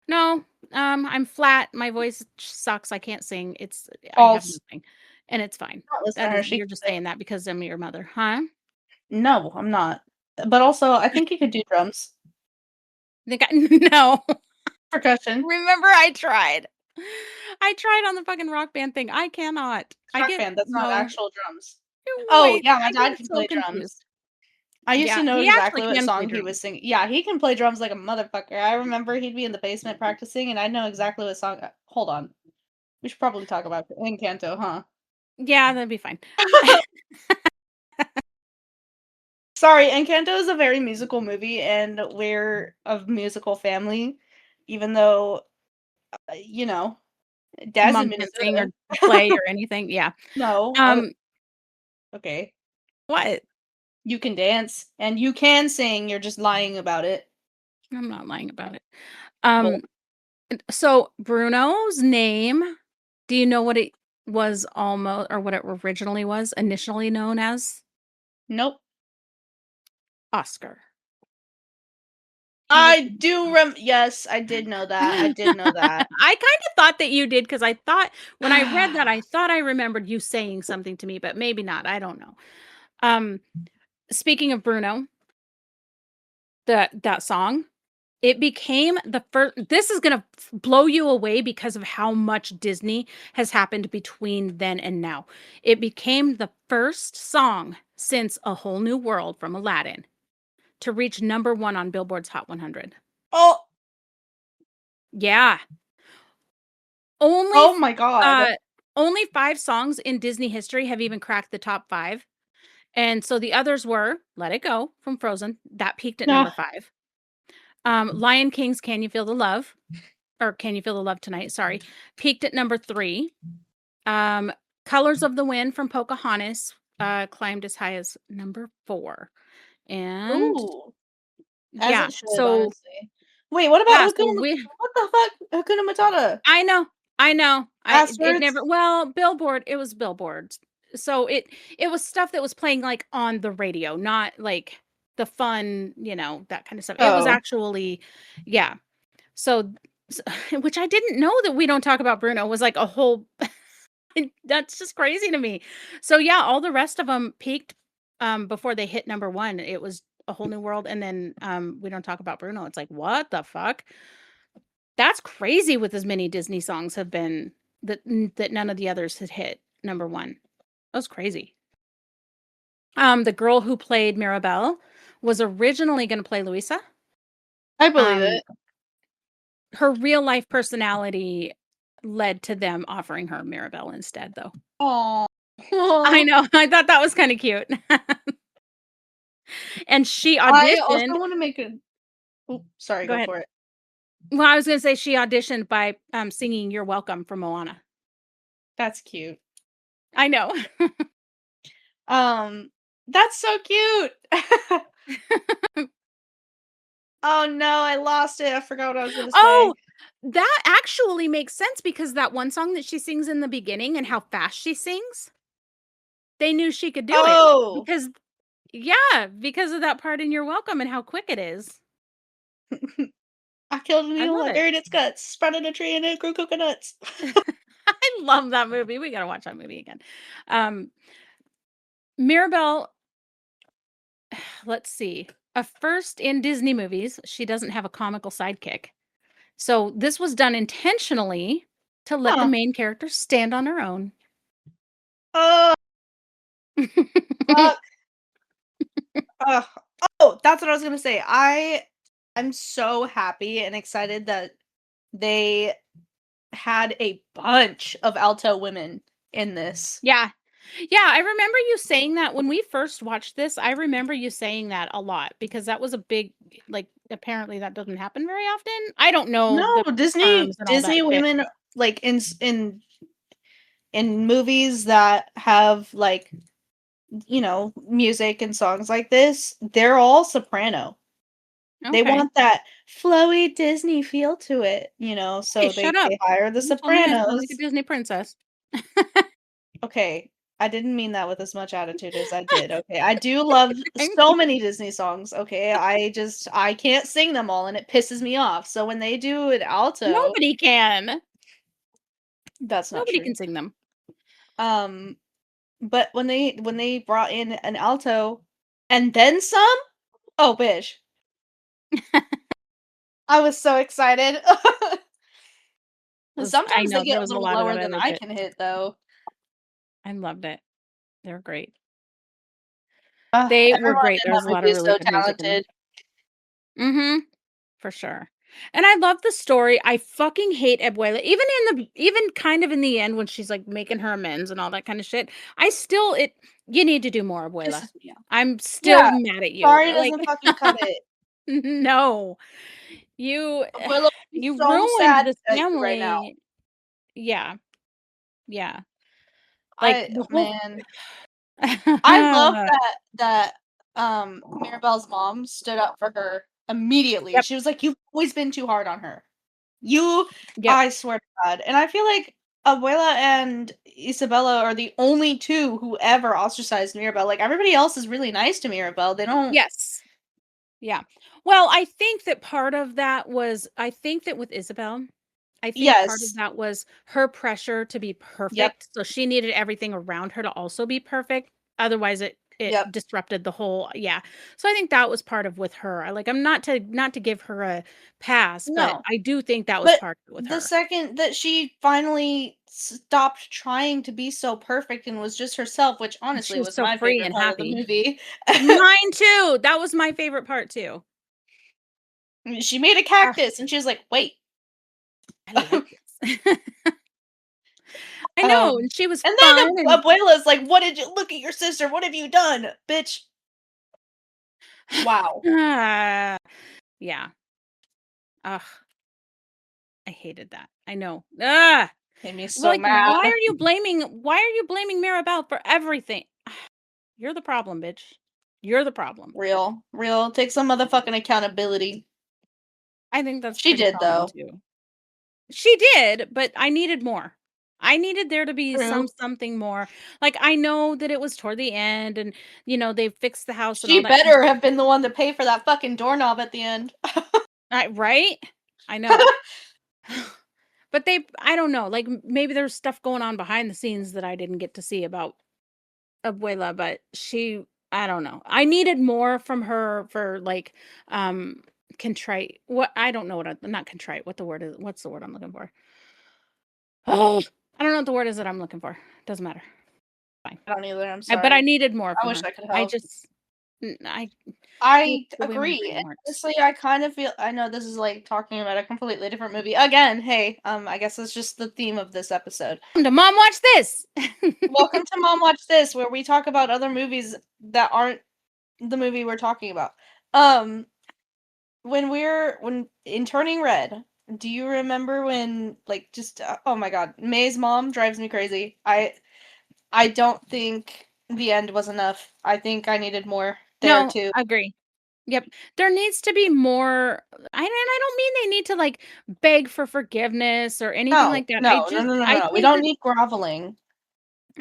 no, I'm flat. My voice sucks. I can't sing. I have False. nothing, and it's fine. Not listen That to her, is she you're can just sing. saying that because I'm your mother, huh? No, I'm not. But also, I think you could do drums. Think I no. Percussion. Remember I tried. I tried on the fucking Rock Band thing. I cannot. I Rock get band, that's not no. actual drums. Oh, Wait, yeah, my I dad get can so play confused. drums. I used to Yeah, know he actually exactly what can play song he was drums. singing. Yeah, he can play drums like a motherfucker. I remember he'd be in the basement practicing, and I know exactly what song hold on. We should probably talk about Encanto, huh? Yeah, that'd be fine. Sorry, Encanto is a very musical movie, and we're a musical family, even though, you know, dad's in Mom can't sing or Minnesota. play or anything. Yeah. No, Um, okay. what? You can dance, and you can sing, you're just lying about it. I'm not lying about it. Bull. Um, so Bruno's name, do you know what it was almost or what it originally was initially known as? Nope. Oscar. I do yes, I did know that, I did know that. I kinda thought that you did because I thought when I read that, I thought I remembered you saying something to me, but maybe not, I don't know. Um, Speaking of Bruno, that song, it became the first. This is gonna blow you away because of how much Disney has happened between then and now. It became the first song since A Whole New World from Aladdin to reach number 1 on Billboard's Hot 100. Oh, Yeah. Only oh f my god. uh, only 5 songs in Disney history have even cracked the top 5, and so the others were Let It Go from Frozen, that peaked at number Ugh. 5. Lion King's Can You Feel the Love, or Can You Feel the Love Tonight, sorry, peaked at number 3. Um, Colors of the Wind from Pocahontas, climbed as high as number 4, and Ooh, as yeah, it should, so honestly. Wait, what about yeah, so Hakuna we what the fuck? Hakuna Matata? I know, I know. It Passwords? never well, Billboard, it was billboards. So it was stuff that was playing, like, on the radio, not, like, the fun, that kinda stuff. It was Oh. actually yeah. So s which I didn't know that We Don't Talk About Bruno was, like, a whole that's just crazy to me. So, yeah, all the rest of them peaked, before they hit number 1. It was A Whole New World, and then, We Don't Talk About Bruno. It's like, "What the fuck?" That's crazy with as many Disney songs have been that none of the others had hit number 1. That was crazy. The girl who played Mirabelle was originally gonna play Louisa. I believe Um, it. Her real life personality led to them offering her Mirabelle instead, though. Aw. I know, I thought that was kinda cute. And she I also auditioned wanna make a oop, sorry, Go go ahead. for it. Well, I was gonna say she auditioned by, singing You're Welcome from Moana. That's cute. I know. Um, that's so cute. Oh, no, I lost it, I forgot what I was gonna say. Oh, that actually makes sense because that one song that she sings in the beginning and how fast she sings, they knew she could do it Oh! because yeah, because of that part in You're Welcome and how quick it is. I killed an I eel, love I it. buried its guts, spread in a tree, and it grew coconuts. I love that movie. We gotta watch that movie again. Um, Mirabelle, let's see. A first in Disney movies, she doesn't have a comical sidekick. So this was done intentionally to let the Huh. main character stand on her own. Oh, fuck. Ugh. Oh, that's what I was gonna say. I'm so happy and excited that they had a bunch of alto women in this. Yeah. Yeah, I remember you saying that when we first watched this, I remember you saying that a lot because that was a big like, apparently that doesn't happen very often. I don't know No, the Disney terms and all that Disney shit. women, like, in movies that have, like, music and songs like this, they're all soprano. They Okay. want that flowy Disney feel to it, Hey, so shut they up. hire the You told me I sound like a sopranos. Disney princess. Okay, I didn't mean that with as much attitude as I did, okay? I do love so many Disney songs, okay? I can't sing them all, and it pisses me off, so when they do an alto Nobody can. that's not Nobody true. can sing them. Um, but when they brought in an alto and then some, oh, bitch. I was so excited. I Sometimes they know get there a was a little lot of lower that. I than loved I it. can hit, though. I loved it. They're great. Ugh, They were everyone great. in There that was a lot movie of is really so good music in there. talented. Mhm. For sure. And I love the story. I fucking hate Abuela. Even kind of in the end when she's, like, making her amends and all that kinda shit, I still it you need to do more, Abuela. Pisses me off. I'm still Yeah, mad at you. sorry Like, doesn't fucking cut it. no. You Abuela would be you so ruined sad this at you right now. family. Yeah. Yeah. Like, I the whole man, I love that Mirabelle's mom stood up for her immediately. Yep. She was like, "You've always been too hard on her." You Yep. I swear to God, and I feel like Abuela and Isabella are the only 2 who ever ostracized Mirabelle, like, everybody else is really nice to Mirabelle, they don't Yes. Yeah. Well, I think that part of that was I think that with Isabel, I think part of Yes. that was her pressure to be Yep. perfect, so she needed everything around her to also be perfect, otherwise it Yep. disrupted the whole yeah. So I think that was part of with her. I'm not to give her a pass, but No. I do think that was But part of it with the her. second that she finally stopped trying to be so perfect and was just herself, which And she honestly was was so my free favorite and part of the happy. movie. Mine too, that was my favorite part too. She made a Ah, cactus and she was like, "Wait." I like this. I know, Um, and she was and fun then and Abuela's like, "What did you look at your sister? What have you done, bitch?" Wow. Ah, yeah. Ugh, I hated that. I know. Ah! Made me Well, so like, mad. why are you blaming Mirabelle for everything? You're the problem, bitch. You're the problem. Real, real. Take some motherfucking accountability. I think that's She pretty did common though. too. She did, but I needed more. I needed there to be True. something more. Like, I know that it was toward the end and, they fixed the house and all She that kind of better have been the one to pay for that fucking doorknob at the end. right? I know. But I don't know, like, maybe there's stuff going on behind the scenes that I didn't get to see about Abuela, but I don't know. I needed more from her for, like, um, contrite what I don't know what I not contrite, what's the word I'm looking for? Oh, I don't know what the word is that I'm looking for. Doesn't matter. Fine. I don't either, I'm But I sorry. needed more I from wish her. I could I help. just I hate I the way my agree, brain and works. honestly, I kind of feel I know this is, like, talking about a completely different movie. Again, hey, I guess that's just the theme of this episode. Come to mom, watch this. Welcome to Mom Watch This, where we talk about other movies that aren't the movie we're talking about. Um, when in Turning Red, do you remember when, like, just oh my god, May's mom drives me crazy. I don't think the end was enough. I think I needed more there No, too. agree. Yep. There needs to be more I don't mean they need to, like, beg for forgiveness or anything No, like that. no, no, no, no, I no. We think don't that need groveling.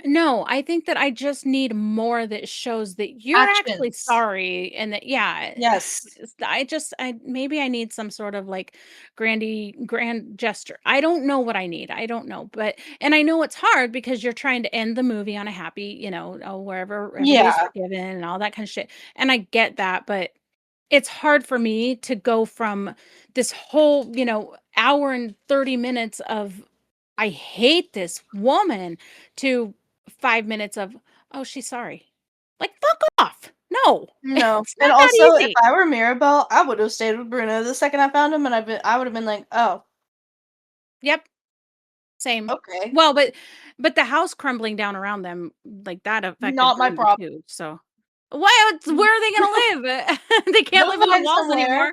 no, I think that I just need more that shows that you're actually Actions. sorry and that yeah, Yes. I maybe I need some sort of, like, grand gesture. I don't know what I need. I don't know, but and I know it's hard because you're trying to end the movie on a happy, oh, wherever everybody's Yeah. forgiven and all that kind of shit, and I get that, but it's hard for me to go from this whole, hour and 30 minutes of I hate this woman to 5 minutes of, "Oh, she's sorry." Like, fuck off. No. No. It's And not that also, if easy. I were Mirabelle, I would have stayed with Bruno the second I found him, and I would have been like, "Oh, Yep, same. okay. Well, but the house crumbling down around them, like, that affected Not my Bruno problem." too, so what Mm. where are they gonna live? They can't They'll live in the find walls somewhere. anymore.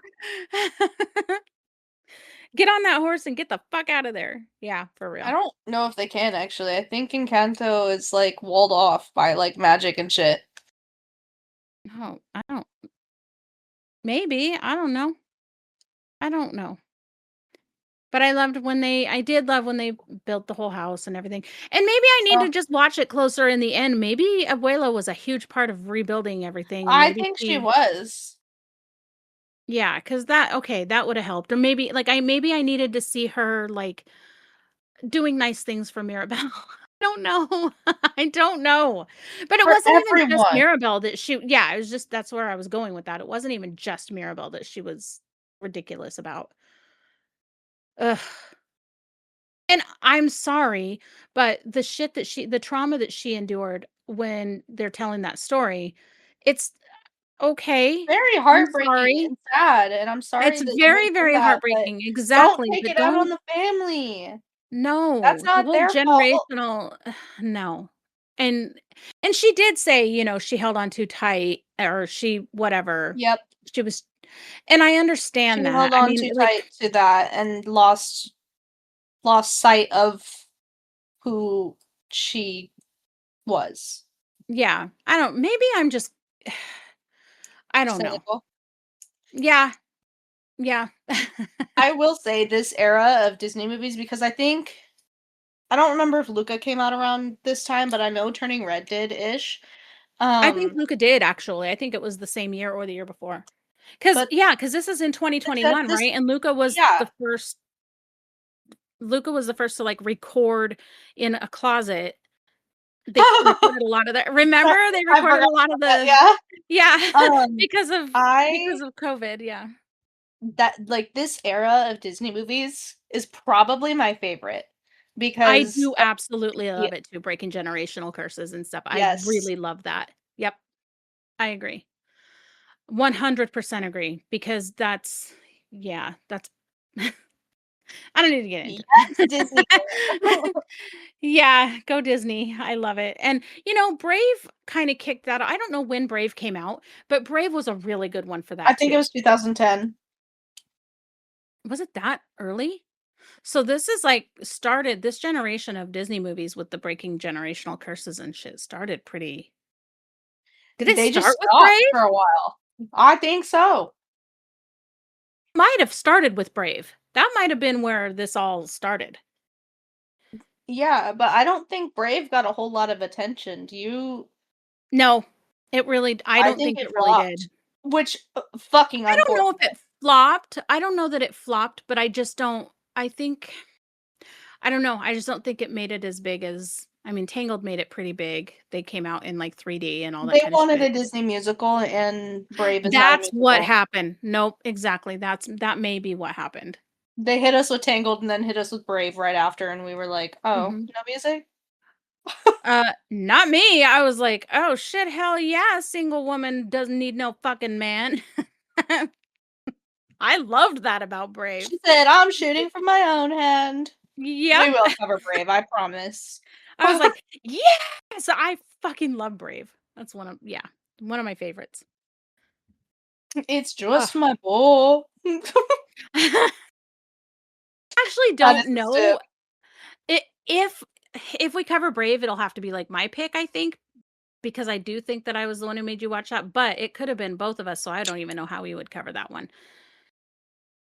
Get on that horse and get the fuck out of there. Yeah, for I real. don't know if they can actually. I think Encanto is, like, walled off by, like, magic and shit. No, I don't maybe, I don't know. I don't know. But I did love when they built the whole house and everything. And maybe I need Oh, to just watch it closer in the end. Maybe Abuela was a huge part of rebuilding everything and I maybe think she she was. yeah, because that okay, that would have helped. Or maybe I needed to see her like doing nice things for Mirabelle. I don't know. I don't know. But it For wasn't even just everyone. Mirabelle that she yeah, it was just that's where I was going with that. It wasn't even just Mirabelle that she was ridiculous about. Ugh. And I'm sorry, but the trauma that she endured when they're telling that story, it's okay. Very I'm heartbreaking sorry. and sad, and I'm sorry It's that you went very, through very that, but heartbreaking. don't Exactly, take but it out on don't the family. That's no, the not whole their fault. generational no. And she did say, she held on too tight or she whatever. Yep. She was and I She understand that. held I on mean, too like tight to that and lost sight of who she was. yeah, I don't maybe I'm just I don't know. Cynical. Yeah, yeah. I will say this era of Disney movies because I don't remember if Luca came out around this time, but I know Turning Red did ish. I think Um, Luca did actually. I think it was the same year or the year before. 'Cause but yeah, because this is in except 2021, this right? And yeah. Luca was the first to, like, record in a closet. They recorded a lot of the remember? They I recorded forgot a lot of about that, the yeah. yeah, Um, because of I COVID, yeah. that like, this era of Disney movies is probably my favorite I because do absolutely yeah, love it too, breaking generational curses and stuff. I yes. really love that. Yep, I agree. 100% agree because that's yeah, that's I don't need to get into Yes, Disney. it. Yeah, go Disney. I love it. And, Brave kinda kicked that I don't know when Brave came out, but Brave was a really good one for I that think it too. was 2010. Was it that early? So this is like started this generation of Disney movies with the breaking generational curses and shit started pretty Did it They just start with stopped Brave? for a while. I think so. Might have started with Brave. That might have been where this all started. Yeah, but I don't think Brave got a whole lot of attention. Do you No, I I don't think think it it really did. flopped, which, fucking I don't know if unfortunate. it flopped. I don't know that it flopped, but I just don't I think I don't know. I just don't think it made it as big as I mean, Tangled made it pretty big. They came out in like 3D and all that They kind of wanted shit. a Disney musical, and Brave is not a That's what musical. happened. Nope, exactly. That may be what happened. They hit us with Tangled and then hit us with Brave right after, and we were like, "Oh, Mhm. no music?" Not me. I was like, "Oh shit, hell yeah, a single woman doesn't need no fucking man." I loved that about Brave. She said, "I'm shooting from my own hand." We Yep. will cover Brave, I promise. I was like, "Yes!" I fucking love Brave. That's one of my favorites. It's Ugh. just my boy. Actually That is don't the Stim. know I if we cover Brave, it'll have to be, like, my pick, I think, because I do think that I was the one who made you watch that, but it could have been both of us, so I don't even know how we would cover that one.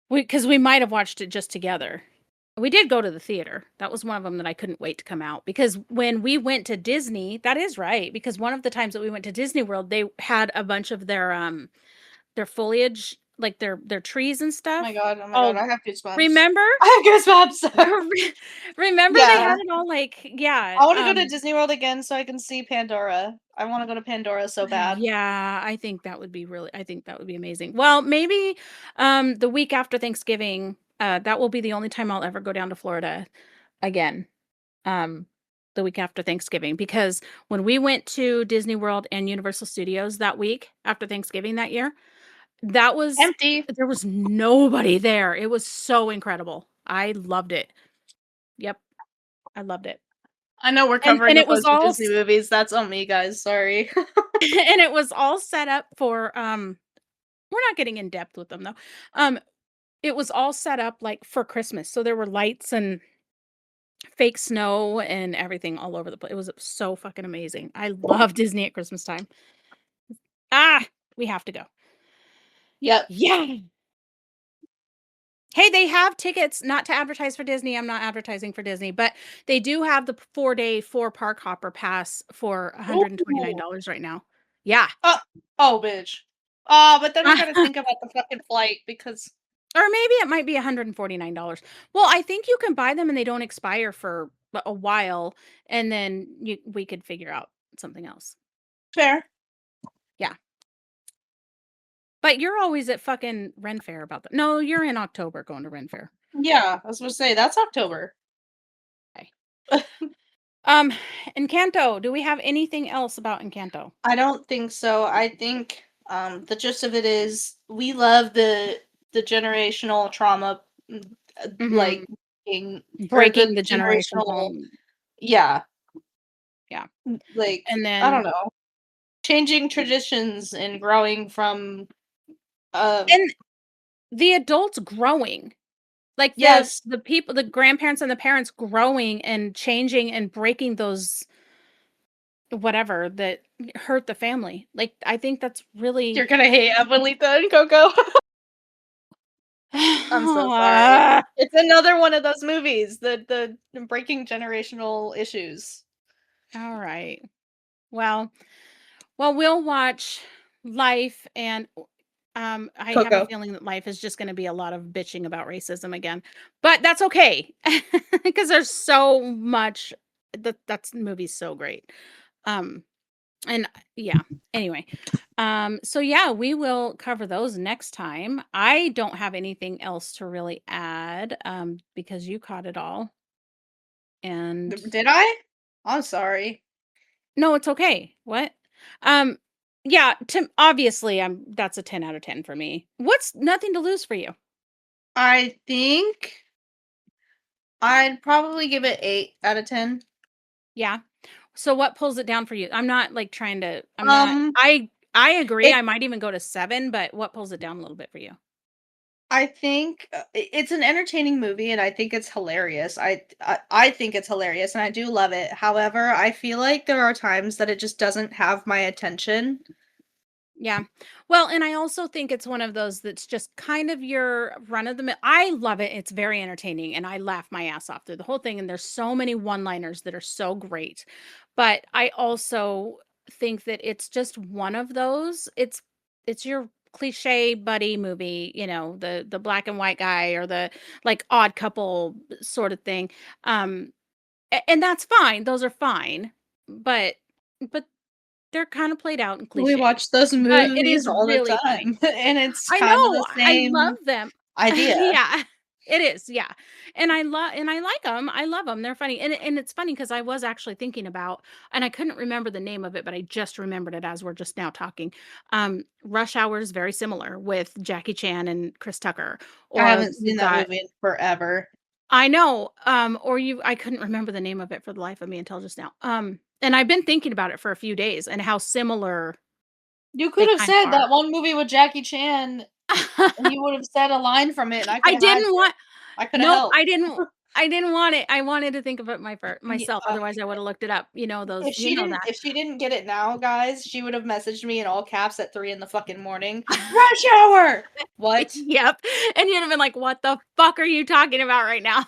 Because we might have watched it just together. We did go to the theater. That was one of them that I couldn't wait to come out, because when we went to Disney that is right, because one of the times that we went to Disney World, they had a bunch of their foliage, like, their trees and stuff. Oh my god, Oh, I have goosebumps. remember? I have goosebumps. Remember they had Yeah. it all, like yeah, I wanna go to Disney World again so I can see Pandora. I wanna go to Pandora so bad. yeah, I think that would be amazing. Well, maybe, the week after Thanksgiving, that will be the only time I'll ever go down to Florida again, um, the week after Thanksgiving, because when we went to Disney World and Universal Studios that week after Thanksgiving that year, that was Empty. there was nobody there. It was so incredible. I loved it. Yep, I loved it. I know we're And covering a it was bunch of all Disney movies, that's on me, guys, sorry. and it was all set up for, we're not getting in depth with them though. It was all set up, like, for Christmas, so there were lights and fake snow and everything all over the place. It was so fucking amazing. I love Disney at Christmas time. Ah, we have to go. Yep. Yeah. Hey, they have tickets, not to advertise for Disney, I'm not advertising for Disney, but they do have the 4-day, 4-park hopper pass for Ooh. $129 right now. Yeah. Uh oh, bitch. Oh, but then I gotta think about the fucking flight because Or maybe it might be $149. Well, I think you can buy them and they don't expire for a while, and then we could figure out something else. fair. Yeah. But you're always at fucking Ren Fair about that. No, you're in October going to Ren Fair. Yeah, I was gonna say, that's October. Okay. Um, Encanto. Do we have anything else about Encanto? I don't think so. I think, the gist of it is we love the generational trauma, like, Mhm. being or the Breaking the generational generational yeah, yeah. like, And I don't then know, changing traditions and growing from, uh and the adults growing. Like yes, the people, the grandparents and the parents growing and changing and breaking those whatever that hurt the family. Like I think that's you're really gonna hate Abuelita and Coco. I'm so sorry. It's another one of those movies, the breaking generational issues. All right. Well, we'll watch Life and I have a Coco. feeling that life is just gonna be a lot of bitching about racism again, but that's okay because there's so much that's movie's so great. Um, and yeah, anyway, so yeah, we will cover those next time. I don't have anything else to really add, because you caught it all, and Did I? I'm sorry. no, it's okay. What? Um, yeah, to obviously, that's a 10 out of 10 for me. What's nothing to lose for you? I think I'd probably give it 8 out of 10. Yeah. So what pulls it down for you? I'm not, like, trying to I'm not Um, I agree, it I might even go to 7, but what pulls it down a little bit for you? I think, it's an entertaining movie, and I think it's hilarious. I think it's hilarious, and I do love it. However, I feel like there are times that it just doesn't have my attention. Yeah. Well, and I also think it's one of those that's just kind of your run of the mill. I love it. It's very entertaining and I laugh my ass off through the whole thing. And there's so many one-liners that are so great. But I also think that it's just one of those. It's your cliche buddy movie, the black and white guy or the like odd couple sort of thing. And that's fine. Those are fine. But but they're kind of played out and We cliche. watch those But it movies is all the really funny. time, and it's I kind of know, the I love same them. idea. Yeah, it is, yeah. And I like them. I love them. They're funny. And it's funny because I was actually thinking about and I couldn't remember the name of it, but I just remembered it as we're just now talking. Rush Hour is very similar with Jackie Chan and Chris Tucker. I Or haven't seen you've that got movie in forever. I know, or you I couldn't remember the name of it for the life of me until just now. And I've been thinking about it for a few days and how similar You could they have kind of said are. that one movie with Jackie Chan, and you would have said a line from it, and I I coulda had didn't you. want I coulda nope, helped. I didn't want it. I wanted to think of it Ye myself, otherwise I woulda looked it up. That. if she didn't get it now, guys, she would have messaged me in all caps at 3 in the fucking morning. "Rush hour!" What? Yep, and you'd have been like, "What the fuck are you talking about right now?"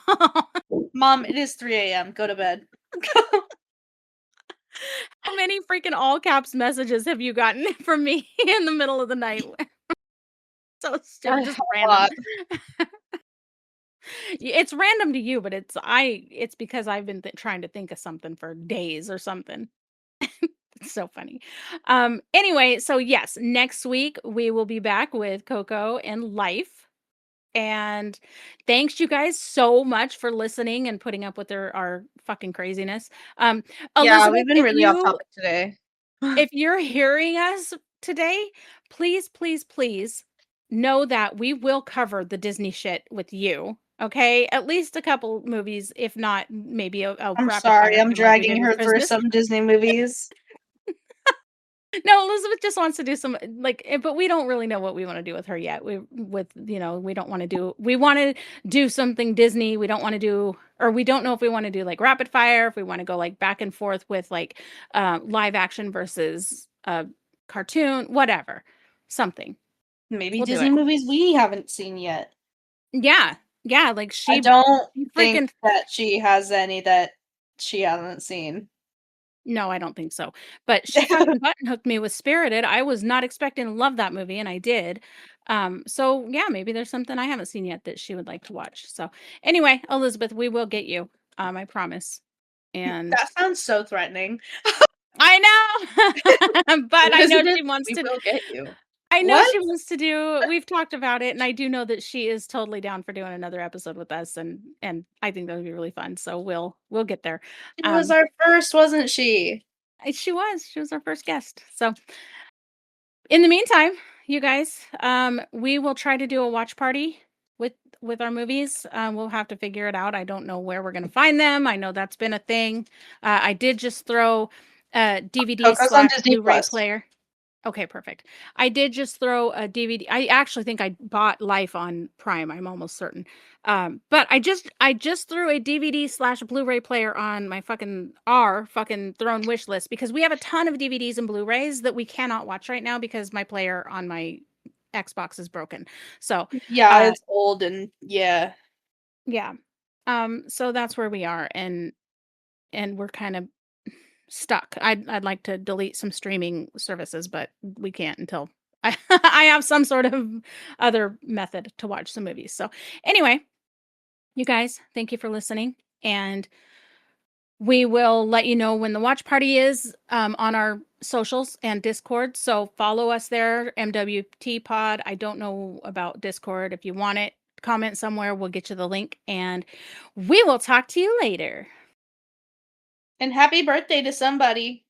"Mom, it is 3 AM, go to bed." How many freaking all caps messages have you gotten from me in the middle of the night? So stupid, just A random. lot. It's random to you, but it's because I've been trying to think of something for days or something. It's so funny. Anyway, so yes, next week we will be back with Coco and Life. And thanks you guys so much for listening and putting up with our fucking craziness. Yeah, Elizabeth, we've been really off topic today. if you're hearing us today, please, please, please know that we will cover the Disney shit with you. Okay, at least a couple movies, if not maybe a I'm rapid sorry, fire I'm kind of like we did dragging with her through Christmas. some Disney movies. No, Elizabeth just wants to do some but we don't really know what we want to do with her yet. We don't want to do we want to do something Disney. We don't want to do or we don't know if we want to do like rapid fire, if we want to go like back and forth with like live action versus cartoon, whatever. Something. Maybe We'll do Disney it. movies we haven't seen yet. Yeah. Yeah, like I don't she think freaking that she has any that she hasn't seen. no, I don't think so. But she fucking button hooked me with Spirited. I was not expecting to love that movie, and I did. So yeah, maybe there's something I haven't seen yet that she would like to watch. So anyway, Elizabeth, we will get you. I promise. And That sounds so threatening. I know, but I know Elizabeth, she wants we to. will get you. I know What? she wants to do. We've talked about it, and I do know that she is totally down for doing another episode with us, and I think that would be really fun. So we'll get there. She was Um, our first, wasn't she? she was our first guest. So in the meantime, you guys, we will try to do a watch party with our movies. We'll have to figure it out. I don't know where we're going to find them. I know that's been a thing. I did just throw a DVD Coco's on slash Disney Blu-ray Plus. player. Okay, perfect. I did just throw a DVD. I actually think I bought Life on Prime. I'm almost certain. But I just threw a DVD slash Blu-ray player on my fucking throne wish list because we have a ton of DVDs and Blu-rays that we cannot watch right now because my player on my Xbox is broken. So, Yeah, uh, it's old and yeah. yeah. So that's where we are, and we're kind of stuck. I'd like to delete some streaming services, but we can't until I have some sort of other method to watch some movies. So, anyway, you guys, thank you for listening, and we will let you know when the watch party is, on our socials and Discord. So follow us there, MWT Pod. I don't know about Discord. If you want it, comment somewhere. We'll get you the link, and we will talk to you later. And happy birthday to somebody.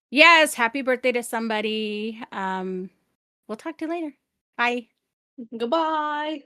Yes, happy birthday to somebody. We'll talk to you later. Bye. Goodbye.